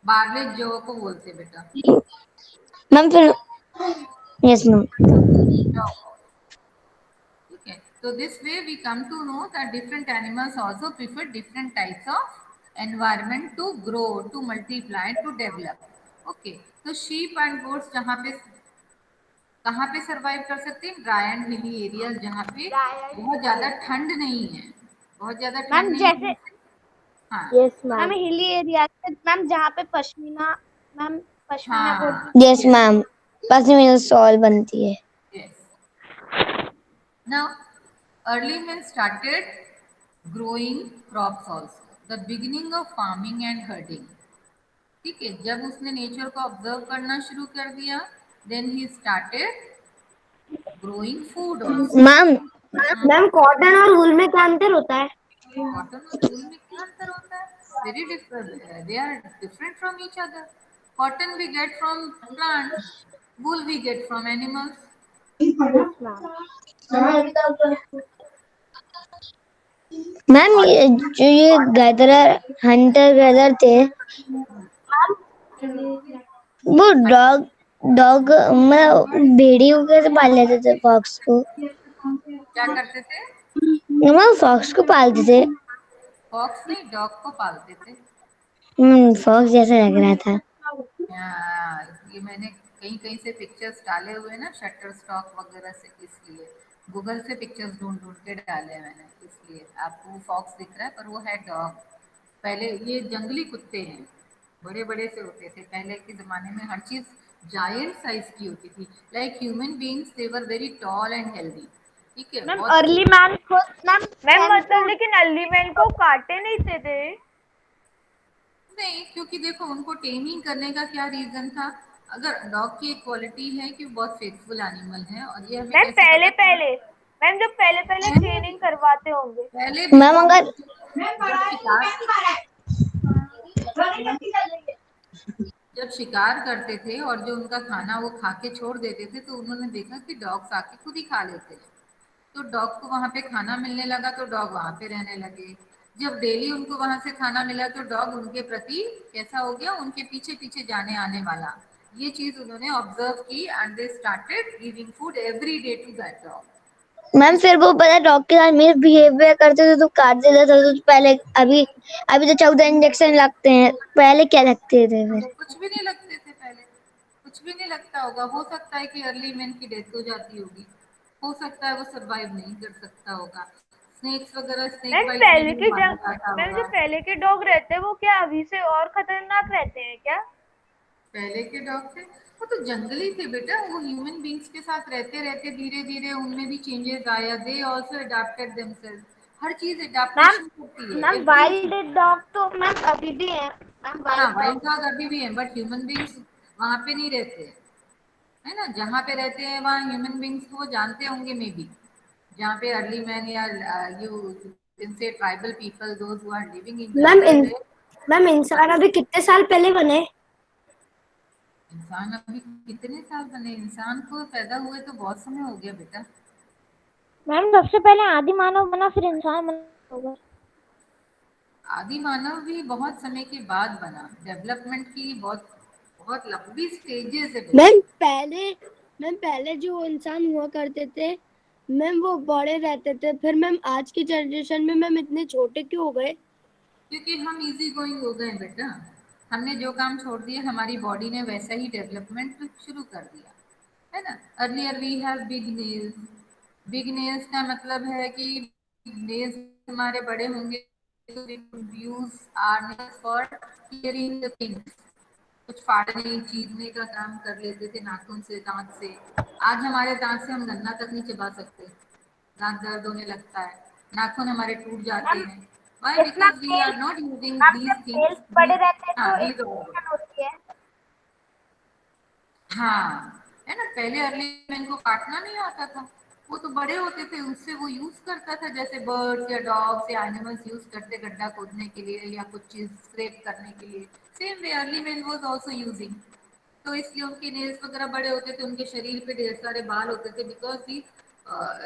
बार्ले जौ को बोलते हैं बेटा, मैम फिर यस मैम। जौ, ठीक है। तो this way we come to know that different animals also prefer different types of environment to grow, to multiply, to develop. Okay, तो शीप एंड गोट्स जहाँ पे कहाँ पे सरवाइव कर सकते हैं, ड्राई एंड हिली एरियाज जहाँ पे बहुत ज्यादा ठंड नहीं है, बहुत ज्यादा ठंड मैम नहीं जैसे है। हाँ yes ma'am ma'am. Hilly area ma'am जहाँ पे पश्मीना, मैम पश्मीना हाँ coat. Yes ma'am, pashmina shawl बनती है। yes। Now early men started growing crops also, the beginning of farming and herding, ठीक है, जब उसने नेचर को ऑब्जर्व करना शुरू कर दिया, then he started growing food also. Ma'am ma'am cotton और वूल में क्या अंतर होता है? कॉटन और वूल में क्या अंतर होता है, very different, they are different from each other. Cotton we get from plants, wool we get from animals. Ma'am ये जो ये गैदरर हंटर गैदर थे वो डॉग डॉग मतलब भेड़ियों को कैसे पाल लेते थे, फॉक्स को? क्या करते थे, वो फॉक्स को पालते थे। फॉक्स नहीं डॉग को पालते थे। फॉक्स जैसा लग रहा था। ये मैंने कहीं कहीं से पिक्चर्स डाले हुए ना शटर स्टॉक वगैरह से, इसलिए गूगल से पिक्चर्स ढूंढ ढूंढ के डाले हैं मैंने, इसलिए आपको फॉक्स दिख रहा है पर वो है डॉग। पहले ये जंगली कुत्ते हैं, बड़े बड़े से होते थे पहले के ज़माने में, हर चीज़ जायंट साइज की होती थी, like human beings they were very tall and healthy, ठीक है, मैम बहुत अर्ली मैन को मैम मतलब लेकिन अर्ली मैन को काटे नहीं थे। नहीं, क्योंकि देखो उनको टेमिंग करने का क्या रीजन था, अगर डॉग की एक क्वालिटी है कि बहुत फेथफुल एनिमल है, और ये हमें मैम कैसे पहले पता पहले मैम जब पहले पहले ट्रेनिंग करवाते होंगे। पहले मैम अगर जब शिकार करते थे और जो उनका खाना वो खा के छोड़ देते थे, तो उन्होंने देखा कि डॉग्स आके खुद ही खा लेते हैं, तो डॉग को वहां पे खाना मिलने लगा तो डॉग वहां पे रहने लगे। जब डेली उनको वहां से खाना मिला तो डॉग उनके प्रति कैसा हो गया, उनके पीछे पीछे जाने आने वाला। ये चीज उन्होंने ऑब्जर्व की and they started giving food every day to that dog. Ma'am फिर वो पता डॉग के साथ मिस बिहेवियर करते थे तो काट देते थे, तो पहले अभी अभी तो 14 इंजेक्शन लगते हैं, पहले क्या लगते थे फिर? कुछ भी नहीं लगते थे पहले, कुछ भी नहीं लगता होगा, हो सकता है कि अर्ली मैन की डेथ हो जाती होगी, हो सकता है वो सरवाइव नहीं कर सकता होगा, स्नेक्स वगैरह, स्नेक मैम बाइट में पहले भी के मारा जाता मैम जो होगा। पहले के डॉग रहते हैं वो क्या अभी से और खतरनाक रहते हैं क्या? पहले के डॉग थे वो तो जंगली थे बेटा, वो ह्यूमन बींग्स के साथ रहते रहते धीरे धीरे उनमें भी चेंजेस आया, दे आल्सो अडैप्टेड देमसेल्फ। हर चीज मैम अडैप्टेशन होती है, मैम एवरी चीज। वाइल्ड डॉग तो मैम अभी भी है मैम, हाँ वाइल्ड वाइल्ड डॉग। डॉग अभी भी है, बट ह्यूमन बींग्स वहां पे नहीं रहते हैं, है ना। जहाँ पे रहते हैं वहाँ ह्यूमन बींग्स को जानते होंगे मे बी, जहाँ पे अर्ली मैन या you can say tribal people those who are living in ma'am jungle में। मैम इंसान अभी कितने साल पहले बने? इंसान अभी कितने साल बने, इंसान को पैदा हुए तो बहुत समय हो गया बेटा। मैम सबसे पहले आदि मानव बना फिर इंसान बना होगा। आदि मानव भी बहुत समय के बाद बना, डेवलपमेंट की बहुत बहुत लंबी स्टेजेस है बेटा। मैम पहले जो इंसान हुआ करते थे मैम वो बड़े रहते थे, फिर मैम आज की जनरेशन में मैम इतने छोटे क्यों हो गए? क्योंकि हम इजी गोइंग हो गए बेटा, हमने जो काम छोड़ दिया हमारी बॉडी ने वैसा ही डेवलपमेंट शुरू कर दिया, है ना। Earlier we have big nails, big nails का मतलब है कि नेल्स हमारे बड़े होंगे तो we could use our nails for clearing the things, कुछ फाड़ने चीरने का काम कर लेते थे नाखून से, दांत से। आज हमारे दांत से हम गन्ना तक नहीं चबा सकते, दांत दर्द होने लगता है, नाखून हमारे टूट जाते मैम हैं। Why? इतना Because we तेल, are not using ma'am these जब things, तेल बड़े these, रहते हैं हाँ तो these organs। इन्फेक्शन होती है। हाँ, है ना। पहले अर्ली मैन को काटना नहीं आता था, वो तो बड़े होते थे उससे वो यूज करता था, जैसे बर्ड्स या डॉग्स या एनिमल्स यूज करते गड्ढा खोदने के लिए या कुछ चीज स्क्रैप करने के लिए, same way early man was also using. तो इसलिए उनके नेल्स वगैरह बड़े होते थे, उनके शरीर पे ढेर सारे बाल होते थे, because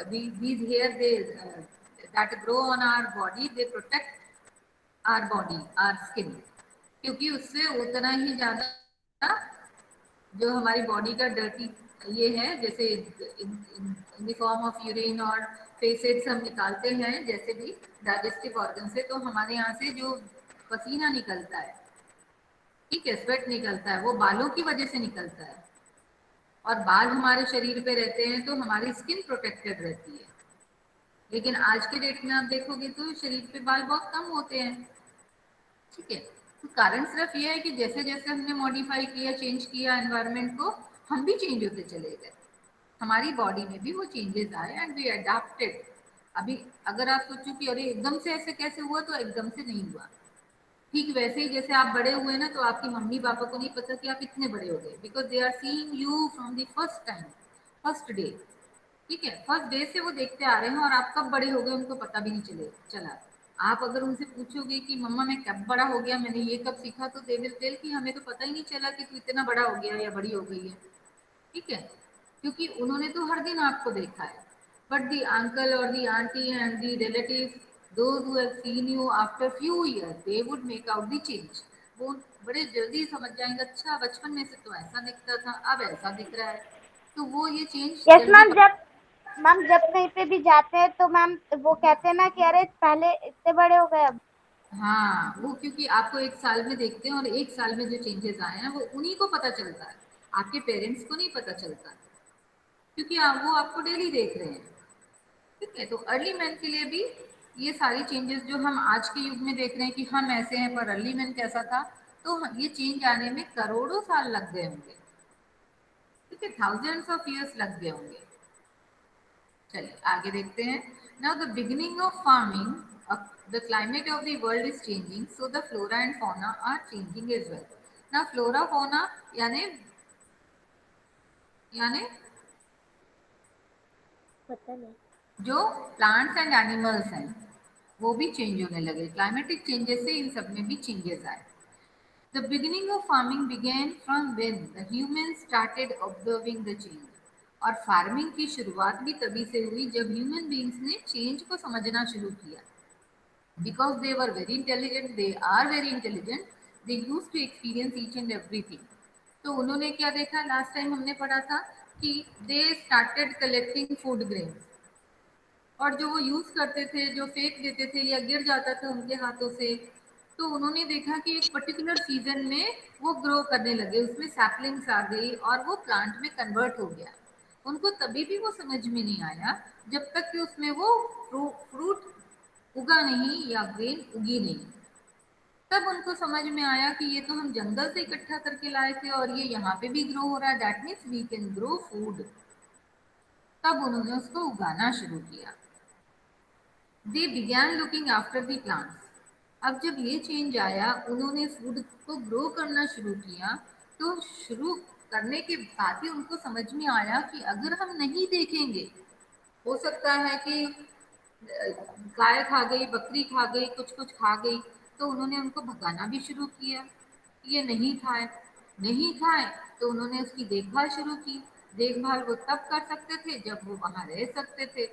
these hair they that grow on our body, they protect our body, our skin। क्योंकि उससे उतना ही ज्यादा जो हमारी बॉडी का डर्टी ये है, जैसे in the form of urine और फेसेट्स हम निकालते हैं जैसे भी डाइजेस्टिव ऑर्गन से, तो हमारे यहाँ से जो पसीना निकलता है, ठीक है, स्वेट निकलता है, वो बालों की वजह से निकलता है। और बाल हमारे शरीर पे रहते हैं तो हमारी स्किन प्रोटेक्टेड रहती है। लेकिन आज के डेट में आप देखोगे तो शरीर पे बाल बहुत कम होते हैं, ठीक है। तो कारण सिर्फ ये है कि जैसे जैसे हमने मॉडिफाई किया, चेंज किया एनवायरनमेंट को, हम भी चेंज होते चले गए, हमारी बॉडी में भी वो चेंजेस आए एंड वी अडेप्टेड। अभी अगर आप सोचो कि अरे एकदम से ऐसे कैसे हुआ, तो एकदम से नहीं हुआ। ठीक वैसे ही जैसे आप बड़े हुए ना, तो आपकी मम्मी पापा को नहीं पता कि आप इतने बड़े हो गए, because they are seeing you from the first time, first day, ठीक है। फर्स्ट डे से वो देखते आ रहे हैं और आप कब बड़े हो गए उनको पता भी नहीं चला। आप अगर उनसे पूछोगे कि मम्मा मैं कब बड़ा हो गया, मैंने ये कब सीखा, तो दे विल टेल कि हमें तो पता ही नहीं चला कि तू इतना बड़ा हो गया या बड़ी हो गई है, ठीक है। क्योंकि उन्होंने तो हर दिन आपको देखा है। बट दी अंकल और the aunty and the relative, those who have seen you after few years, they would make out the change। वो बड़े जल्दी समझ जाएंगे, अच्छा बचपन में से तो ऐसा दिखता था, अब ऐसा दिख रहा है, तो वो ये चेंज यस जल्दी मैम, जब कहीं पे भी जाते हैं तो मैम वो कहते हैं ना कि अरे पहले इतने बड़े हो गए अब। हाँ, वो क्योंकि आपको एक साल में देखते हैं और एक साल में जो चेंजेस आए हैं वो उन्हीं को पता चलता है, आपके पेरेंट्स को नहीं पता चलता, क्योंकि वो आपको डेली देख रहे हैं, ठीक है। तो अर्ली मैन के लिए भी ये सारी चेंजेस जो हम आज के युग में देख रहे हैं कि हम ऐसे हैं, पर अर्ली मैन कैसा था, तो ये चेंज आने में करोड़ों साल लग गए होंगे, ठीक है, थाउजेंड्स ऑफ ईयर्स लग गए होंगे। चलिए आगे देखते हैं। Now the beginning of farming, the climate of the world is changing, so the flora and fauna are changing as well. ना फ्लोरा फौना यानी यानी पता नहीं। जो प्लांट्स एंड एनिमल्स हैं वो भी चेंज होने लगे, क्लाइमेटिक चेंजेस से इन सब में भी चेंजेस आए। The beginning of farming began from when the humans started observing the change। और फार्मिंग की शुरुआत भी तभी से हुई जब ह्यूमन बींग्स ने चेंज को समझना शुरू किया। Because they were very intelligent, they are very intelligent, they use to experience each and everything. तो उन्होंने क्या देखा, लास्ट टाइम हमने पढ़ा था कि they started collecting food grains, और जो वो यूज करते थे, जो फेंक देते थे या गिर जाता था उनके हाथों से, तो उन्होंने देखा कि एक पर्टिकुलर सीजन में वो ग्रो करने लगे, उसमें सैपलिंग्स आ गई और वो प्लांट में कन्वर्ट हो गया। उनको तभी भी वो समझ में नहीं आया जब तक कि उसमें वो फ्रूट उगा नहीं या ग्रेन उगी नहीं, तब उनको समझ में आया कि ये तो हम जंगल से इकट्ठा करके लाए थे और ये यहाँ पे भी ग्रो हो रहा है, that means we can grow food. तब उन्होंने उसको उगाना शुरू किया। They began looking after the plants. अब जब ये चेंज आया, उन्होंने फूड को ग्रो करना शुरू किया, तो शुरू करने के साथ ही उनको समझ में आया कि अगर हम नहीं देखेंगे, हो सकता है कि गाय खा गई, बकरी खा गई, कुछ कुछ खा गई, तो उन्होंने उनको भगाना भी शुरू किया। ये नहीं खाए, नहीं खाए तो उन्होंने उसकी देखभाल शुरू की। देखभाल वो तब कर सकते थे जब वो वहां रह सकते थे।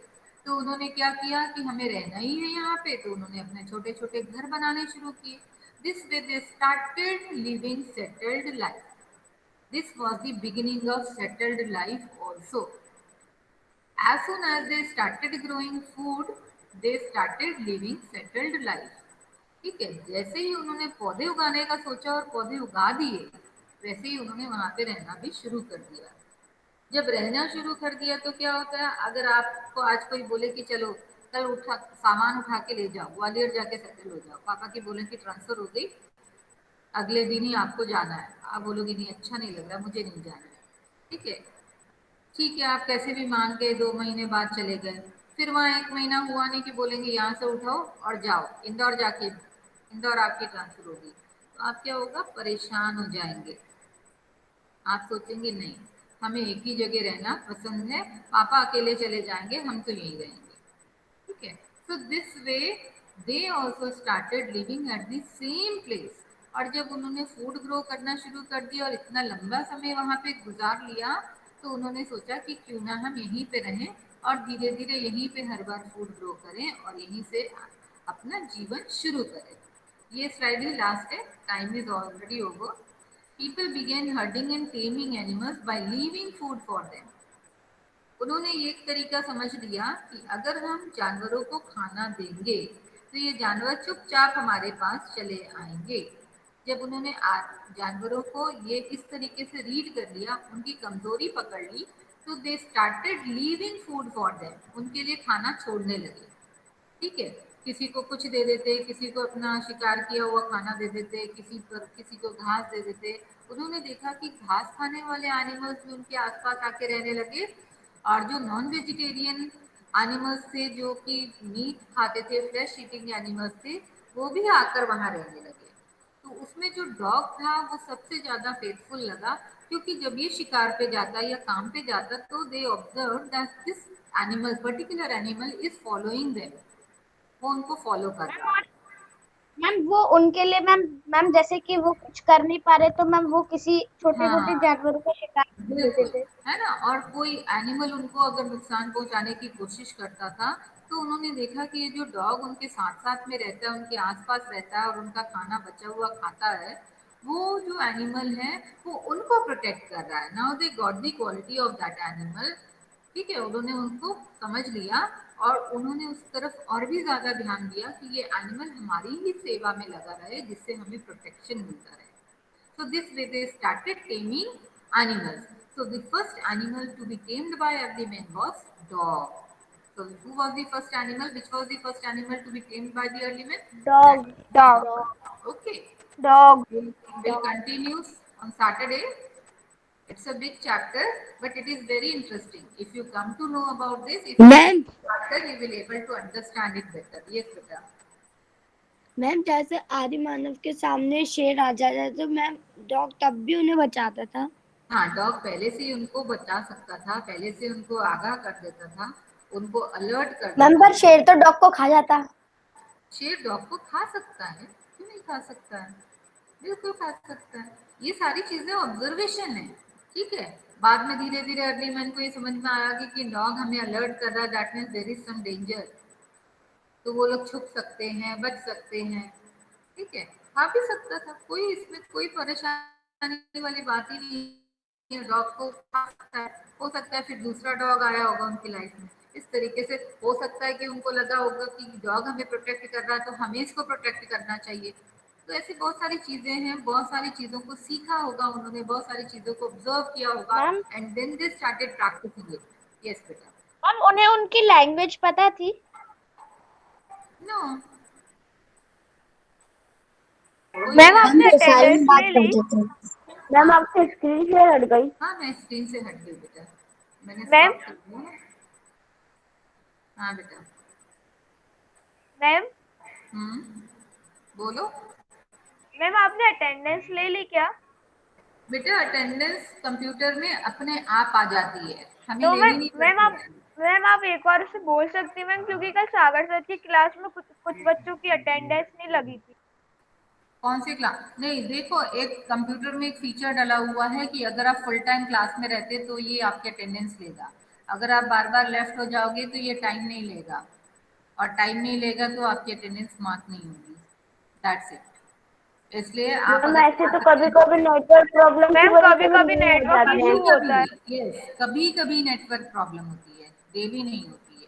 तो उन्होंने क्या किया कि हमें रहना ही है यहाँ पे, तो उन्होंने अपने छोटे छोटे घर बनाने शुरू किए। This way they started living settled life. This was the beginning of settled life also. As soon as they started growing food, they started living settled life. ठीक है, जैसे ही उन्होंने पौधे उगाने का सोचा और पौधे उगा दिए, वैसे ही उन्होंने वहां पे रहना भी शुरू कर दिया। जब रहना शुरू कर दिया तो क्या होता है, अगर आपको आज कोई बोले कि चलो कल उठा सामान उठा के ले जाओ, ग्वालियर जाके सेटल हो जाओ, पापा की बोले कि ट्रांसफर हो गई, अगले दिन ही आपको जाना है, आप बोलोगे नहीं अच्छा नहीं लग रहा, मुझे नहीं जाना है। ठीक है, ठीक है, आप कैसे भी मान के 2 महीने बाद चले गए, फिर वहाँ 1 महीना हुआ नहीं कि बोलेंगे यहाँ से उठाओ और जाओ इंदौर, जाके इंदौर आपकी ट्रांसफर होगी, तो आप क्या होगा, परेशान हो जाएंगे। आप सोचेंगे नहीं, हमें एक ही जगह रहना पसंद है, पापा अकेले चले जाएंगे, हम तो यहीं रहेंगे। ठीक है, so this way they also started living at the same place। और जब उन्होंने फूड ग्रो करना शुरू कर दिया और इतना लंबा समय वहां पे गुजार लिया, तो उन्होंने सोचा कि क्यों ना हम यहीं पे रहें और धीरे धीरे यहीं पे हर बार फूड ग्रो करें और यहीं से अपना जीवन शुरू करें। ये स्लाइड ही लास्ट है, time is already over. People began herding and taming animals by leaving food for them. उन्होंने ये एक तरीका समझ लिया कि अगर हम जानवरों को खाना देंगे तो ये जानवर चुपचाप हमारे पास चले आएंगे। जब उन्होंने जानवरों को ये इस तरीके से रीड कर लिया, उनकी कमजोरी पकड़ ली, तो they started leaving food for them. उनके लिए खाना छोड़ने लगे। ठीक है, किसी को कुछ दे देते, किसी को अपना शिकार किया हुआ खाना दे देते, किसी को घास दे देते। उन्होंने देखा कि घास खाने वाले एनिमल्स भी उनके आसपास आके रहने लगे, और जो नॉन वेजिटेरियन एनिमल्स थे, जो कि मीट खाते थे, फ्लेश ईटिंग एनिमल्स थे, वो भी आकर वहां रहने लगे। तो उसमें जो डॉग था वो सबसे ज्यादा फेथफुल लगा, क्योंकि जब ये शिकार पे जाता या काम पे जाता तो they observe that this animal, particular animal is following them. वो उनको फॉलो कर रहा है। मैम वो उनके लिए मैम मैम जैसे कि वो कुछ कर नहीं पा रहे तो मैम वो किसी छोटे छोटे हाँ, जानवरों को शिकार कर देते बिल्कुल, थे। है ना। और कोई एनिमल उनको अगर नुकसान पहुंचाने की कोशिश करता था, तो उन्होंने देखा कि ये जो डॉग उनके साथ साथ में रहता है, उनके आसपास रहता है और उनका खाना बचा हुआ खाता है, वो जो एनिमल है वो उनको प्रोटेक्ट कर रहा है। Now they got the quality of that animal. ठीक है, उन्होंने उनको समझ लिया और उन्होंने उस तरफ और भी ज्यादा ध्यान दिया कि ये एनिमल हमारी ही सेवा में लगा रहे, जिससे हमें प्रोटेक्शन मिलता रहे। So this way they started taming animals. So the first animal to be tamed by early men was dog. So who was the first animal? Which was the first animal to be tamed by the early men? Dog Dog. Okay. Dog We'll continue on Saturday. It's a big chapter, but it is very interesting. If you come to know about this, if you ma'am chapter, you will able to understand it better. Yes, beta. Ma'am जैसे आदि मानव के सामने शेर आ जाता तो ma'am dog तब भी उन्हें बचाता था। हाँ, डॉग पहले से ही उनको बचा सकता था, पहले से उनको आगाह कर देता था, उनको अलर्ट कर मैम देता पर था। शेर तो डॉग को खा जाता। शेर डॉग को खा सकता है, क्यों नहीं खा सकता है, बिल्कुल खा सकता है। ये सारी चीजें ऑब्जर्वेशन है। ठीक है, बाद में धीरे धीरे अर्ली मैन को ये समझ में आया कि डॉग हमें अलर्ट कर रहा है, that means there is some danger, तो वो लोग छुप सकते हैं, बच सकते हैं। ठीक है, खा भी सकता था, कोई इसमें कोई परेशानी वाली बात ही नहीं है। डॉग को खा सकता है, हो सकता है फिर दूसरा डॉग आया होगा उनकी लाइफ में, इस तरीके से हो सकता है कि उनको लगा होगा कि डॉग हमें प्रोटेक्ट कर रहा है, तो हमें इसको प्रोटेक्ट करना चाहिए। तो ऐसी बहुत सारी चीजें हैं, बहुत सारी चीजों को सीखा होगा उन्होंने, बहुत सारी चीजों को ऑब्जर्व किया होगा, ma'am and then they started practising it. Yes बेटा। मैम उन्हें उनकी लैंग्वेज पता थी। नो, कोई मैम नहीं, आपने अटेंडेंस बात ले ली? करते थे। मैम आपसे स्क्रीन शेयर हट गई। हाँ मैं स्क्रीन से हट गई बेटा, मैंने मैम स्टॉप कर दिया। हाँ बेटा। मैम बोलो। मैम आपने अटेंडेंस ले ली क्या? बेटा अटेंडेंस कंप्यूटर में अपने आप आ जाती है, हमें तो लेनी नहीं पड़ती है। मैम आप एक बार उसे बोल सकती हैं मैम, क्योंकि कल सागर सर की क्लास में कुछ कुछ बच्चों की अटेंडेंस नहीं लगी थी। कौन सी क्लास? नहीं देखो, एक कंप्यूटर में एक फीचर डला हुआ है कि अगर आप फुल टाइम क्लास में रहते तो ये आपकी अटेंडेंस लेगा, अगर आप बार बार लेफ्ट हो जाओगे तो ये टाइम नहीं लेगा, और टाइम नहीं लेगा तो आपकी अटेंडेंस मार्क नहीं होगी। That's it. इसलिए आप मैम अगर ऐसे तो क्लास कभी अटेंड, कभी नेटवर्क प्रॉब्लम की मैम वजह कभी से भी कभी नहीं हो नेटवर्क जाते कभी इशू हैं। होता है। कभी, यस कभी कभी नेटवर्क प्रॉब्लम होती है, डेली नहीं होती है।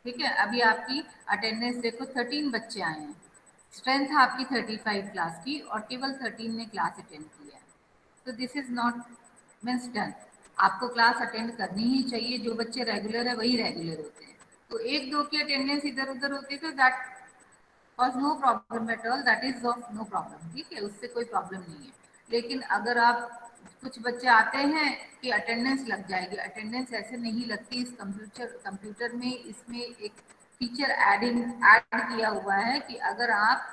ठीक है, अभी आपकी अटेंडेंस देखो 13 बच्चे आए हैं, स्ट्रेंथ आपकी 35 क्लास की और केवल 13 ने क्लास अटेंड किया है। तो this is not means done. आपको क्लास अटेंड करनी ही चाहिए, जो बच्चे रेगुलर है वही रेगुलर होते हैं। तो एक दो की अटेंडेंस इधर उधर होती है तो that cause no problem at all, that is of no problem. ठीक है, उससे कोई प्रॉब्लम नहीं है। लेकिन अगर आप कुछ बच्चे आते हैं कि अटेंडेंस लग जाएगी, अटेंडेंस ऐसे नहीं लगती। इस कंप्यूटर में इसमें एक फीचर ऐड किया हुआ है कि अगर आप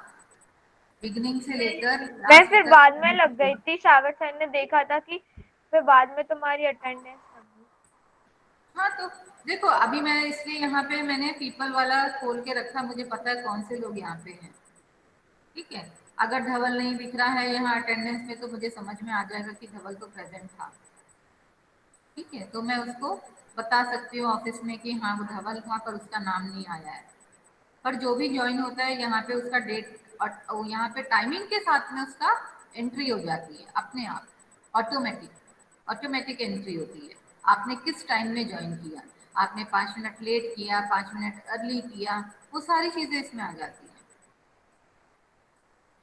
बिगनिंग से लेकर मैम लास्ट फिर बाद में लग तक। गई थी, सागर सर ने देखा था कि फिर बाद में तुम्हारी अटेंडेंस लग गई। हाँ तो देखो, अभी मैं इसलिए यहाँ पे मैंने पीपल वाला खोल के रखा, मुझे पता है कौन से लोग यहाँ पे हैं। ठीक है, अगर धवल नहीं दिख रहा है यहाँ अटेंडेंस में तो मुझे समझ में आ जाएगा कि धवल तो प्रेजेंट था। ठीक है, तो मैं उसको बता सकती हूँ ऑफिस में कि हाँ वो धवल था पर उसका नाम नहीं आया है। पर जो भी ज्वाइन होता है यहाँ पे उसका डेट और यहाँ पे टाइमिंग के साथ में उसका एंट्री हो जाती है अपने आप, ऑटोमेटिक एंट्री होती है। आपने किस टाइम में ज्वाइन किया, आपने 5 मिनट लेट किया, 5 मिनट अर्ली किया, वो सारी चीजें इसमें आ जाती हैं।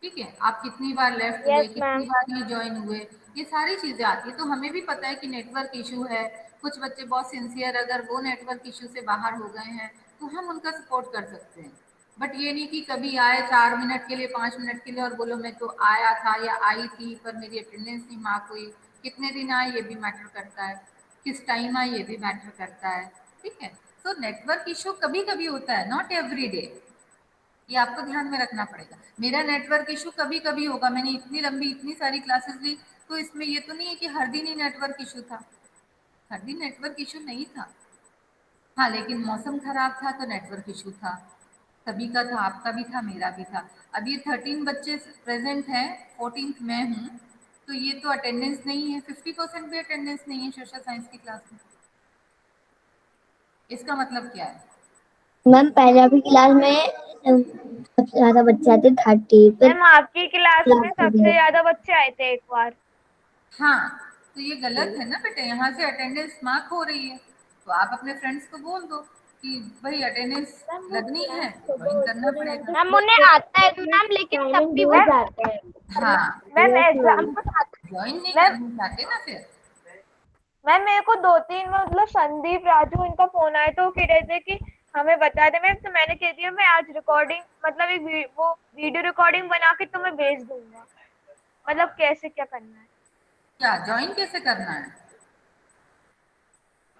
ठीक है, आप कितनी बार लेफ्ट हुए, यस कितनी मैम। बार ही ज्वाइन हुए, ये सारी चीजें आती है। तो हमें भी पता है कि नेटवर्क इशू है, कुछ बच्चे बहुत सिंसियर, अगर वो नेटवर्क इशू से बाहर हो गए हैं तो हम उनका सपोर्ट कर सकते हैं। बट ये नहीं कि कभी आए 4 मिनट के लिए, 5 मिनट के लिए और बोलो मैं तो आया था या आई थी पर मेरी अटेंडेंस नहीं मार्क हुई। कितने दिन आए ये भी मैटर करता है, किस टाइम आए ये भी मैटर करता है। ठीक है, तो नेटवर्क इशू कभी कभी होता है, नॉट एवरी डे, ये आपको ध्यान में रखना पड़ेगा। मेरा नेटवर्क इशू कभी कभी होगा, मैंने इतनी लंबी इतनी सारी क्लासेस ली तो इसमें ये तो नहीं है कि हर दिन ही नेटवर्क इशू था, हर दिन नेटवर्क इशू नहीं था। हाँ लेकिन मौसम खराब था तो नेटवर्क इशू था, सभी का था, आपका भी था, मेरा भी था। अब ये 13 बच्चे प्रेजेंट हैं, 14th मैं हूँ, तो ये तो अटेंडेंस नहीं है, 50% भी अटेंडेंस नहीं है सोशल साइंस की क्लास में। इसका मतलब क्या है? मैम पहले अभी क्लास में सबसे ज्यादा बच्चे आते 30, फिर मैम आपकी क्लास में सबसे ज्यादा बच्चे आए थे एक बार। हाँ तो ये गलत है ना बेटा, यहाँ से अटेंडेंस मार्क हो रही है तो आप अपने फ्रेंड्स को बोल दो कि भाई अटेंडेंस लगनी है तो ज्वाइन करना पड़ेगा। मैम उन्हें आता है मैम, लेकिन तब भी वो हाँ, मैम एग्जाम ज्वाइन नहीं मैम करना चाहते ना फिर। मैम मेरे को 2-3 मतलब संदीप राजू इनका फोन आया तो वो कह रहे थे कि हमें बता दे मैम, तो मैंने कह दिया मैं आज रिकॉर्डिंग मतलब वो वीडियो रिकॉर्डिंग बना के तुम्हें भेज दूंगा, मतलब कैसे क्या करना है। क्या ज्वाइन कैसे करना है?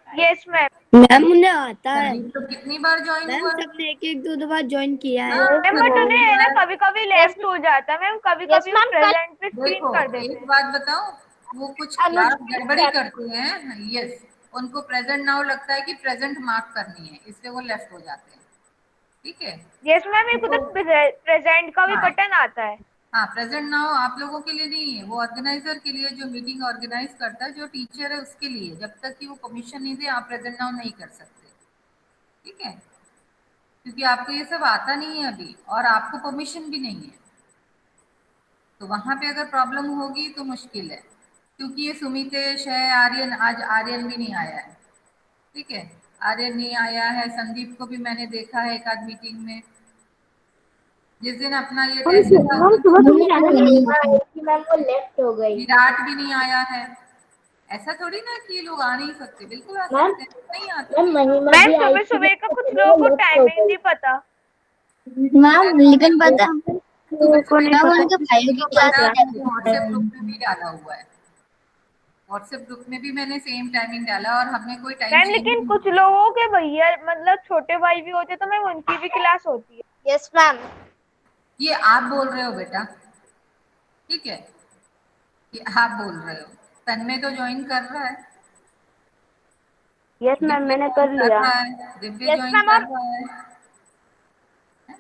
Yes ma'am. मैम उन्हें आता है। संदीप तो कितनी बार ज्वाइन मैम हुआ। सबने एक दो बार ज्वाइन किया है। हाँ, मैम बट उन्हें है ना कभी कभी लेफ्ट हो जाता है मैम, कभी Yes, कभी ma'am, प्रेजेंट पे स्क्रीन देखो कर देते एक हैं। बात बताओ, वो कुछ क्लास गड़बड़ी करते हैं, यस, उनको प्रेजेंट नाउ लगता है कि प्रेजेंट मार्क करनी है, इसलिए वो लेफ्ट हो जाते हैं। ठीक है, यस मैम, एक तो उधर प्रेजेंट का भी हाँ बटन आता है। हाँ, प्रेजेंट नाउ आप लोगों के लिए नहीं है, वो ऑर्गेनाइजर के लिए, जो मीटिंग ऑर्गेनाइज करता है, जो टीचर है उसके लिए। जब तक कि वो परमिशन नहीं दे आप प्रेजेंट नाउ नहीं कर सकते। ठीक है, क्योंकि आपको ये सब आता नहीं है अभी और आपको परमिशन भी नहीं है, तो वहां पे अगर प्रॉब्लम होगी तो मुश्किल है। क्योंकि ये सुमितेश है, आर्यन, आज आर्यन भी नहीं आया है। ठीक है, आर्यन नहीं आया है, संदीप को भी मैंने देखा है एक आध मीटिंग में। जिस दिन अपना ये टेस्ट था मैम उस सुबह दिन सुबह मैम वो लेफ्ट हो गई। विराट भी नहीं आया है। ऐसा थोड़ी ना कि ये लोग आ नहीं सकते, बिल्कुल आ मैम सकते हैं, नहीं आते। मैम महिमा मैम भी आई सुबह थी, सुबह का कुछ लोगों को लेफ्ट हो टाइमिंग गई। नहीं पता। मैम लेकिन पता मेरे को नहीं मैम पता। उनके भाइयों की क्लास व्हाट्सएप ग्रुप में भी डाला हुआ है, व्हाट्सएप ग्रुप में भी मैंने सेम टाइमिंग डाला और हमने कोई टाइम मैम चेंज लेकिन नहीं कुछ किया। लोगों के भैया मतलब छोटे भाई भी होते तो मैम उनकी भी क्लास होती है। Yes ma'am. ये आप बोल रहे हो बेटा, ठीक है, ये आप बोल रहे हो। तन्मय तो ज्वाइन कर रहा है, यस मैम दिव्य मैंने ज्वाइन कर कर लिया। रहा है, दिव्य यस ज्वाइन मैम। कर और रहा है।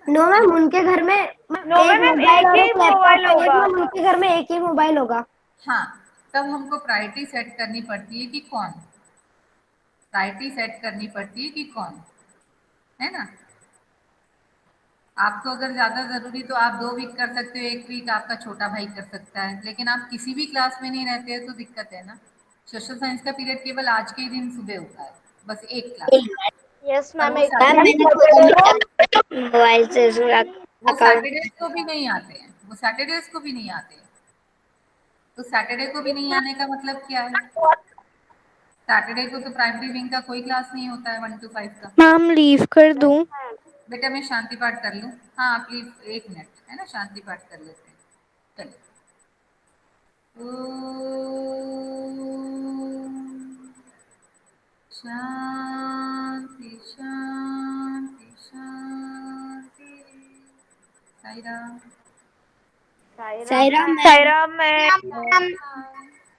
नो मैम उनके घर में नो एक मैम मोबाइल एक और ही एक मोबाइल लैपटॉप है, होगा। मैम उनके घर में एक ही मोबाइल होगा। हाँ, तब हमको प्रायोरिटी सेट करनी पड़ती है कि कौन, प्रायोरिटी सेट करनी पड़ती है कि कौन, है ना। आपको अगर ज्यादा जरूरी तो आप 2 वीक कर सकते हो, 1 वीक आपका छोटा भाई कर सकता है, लेकिन आप किसी भी क्लास में नहीं रहते हो तो दिक्कत है ना। सोशल साइंस का पीरियड केवल आज के ही दिन सुबह होता है, बस एक क्लास में। यस और मैम वो मैम मैंने खुद ही मोबाइल से अकाउंट। सैटरडेज को भी नहीं आते हैं, वो सैटरडेज को भी नहीं आते हैं। तो सैटरडे को भी नहीं आने का मतलब क्या है? सैटरडे को तो प्राइमरी विंग का कोई क्लास नहीं होता है 1 to 5 का। मैम लीव कर दूं? बेटा मैं शांति पाठ कर लूँ? हाँ प्लीज 1 मिनट, है ना, शांति पाठ कर लेते हैं। चलो। ओम शांति शांति शांति। साई राम। साईं राम मैम। सायरा मैं जय साई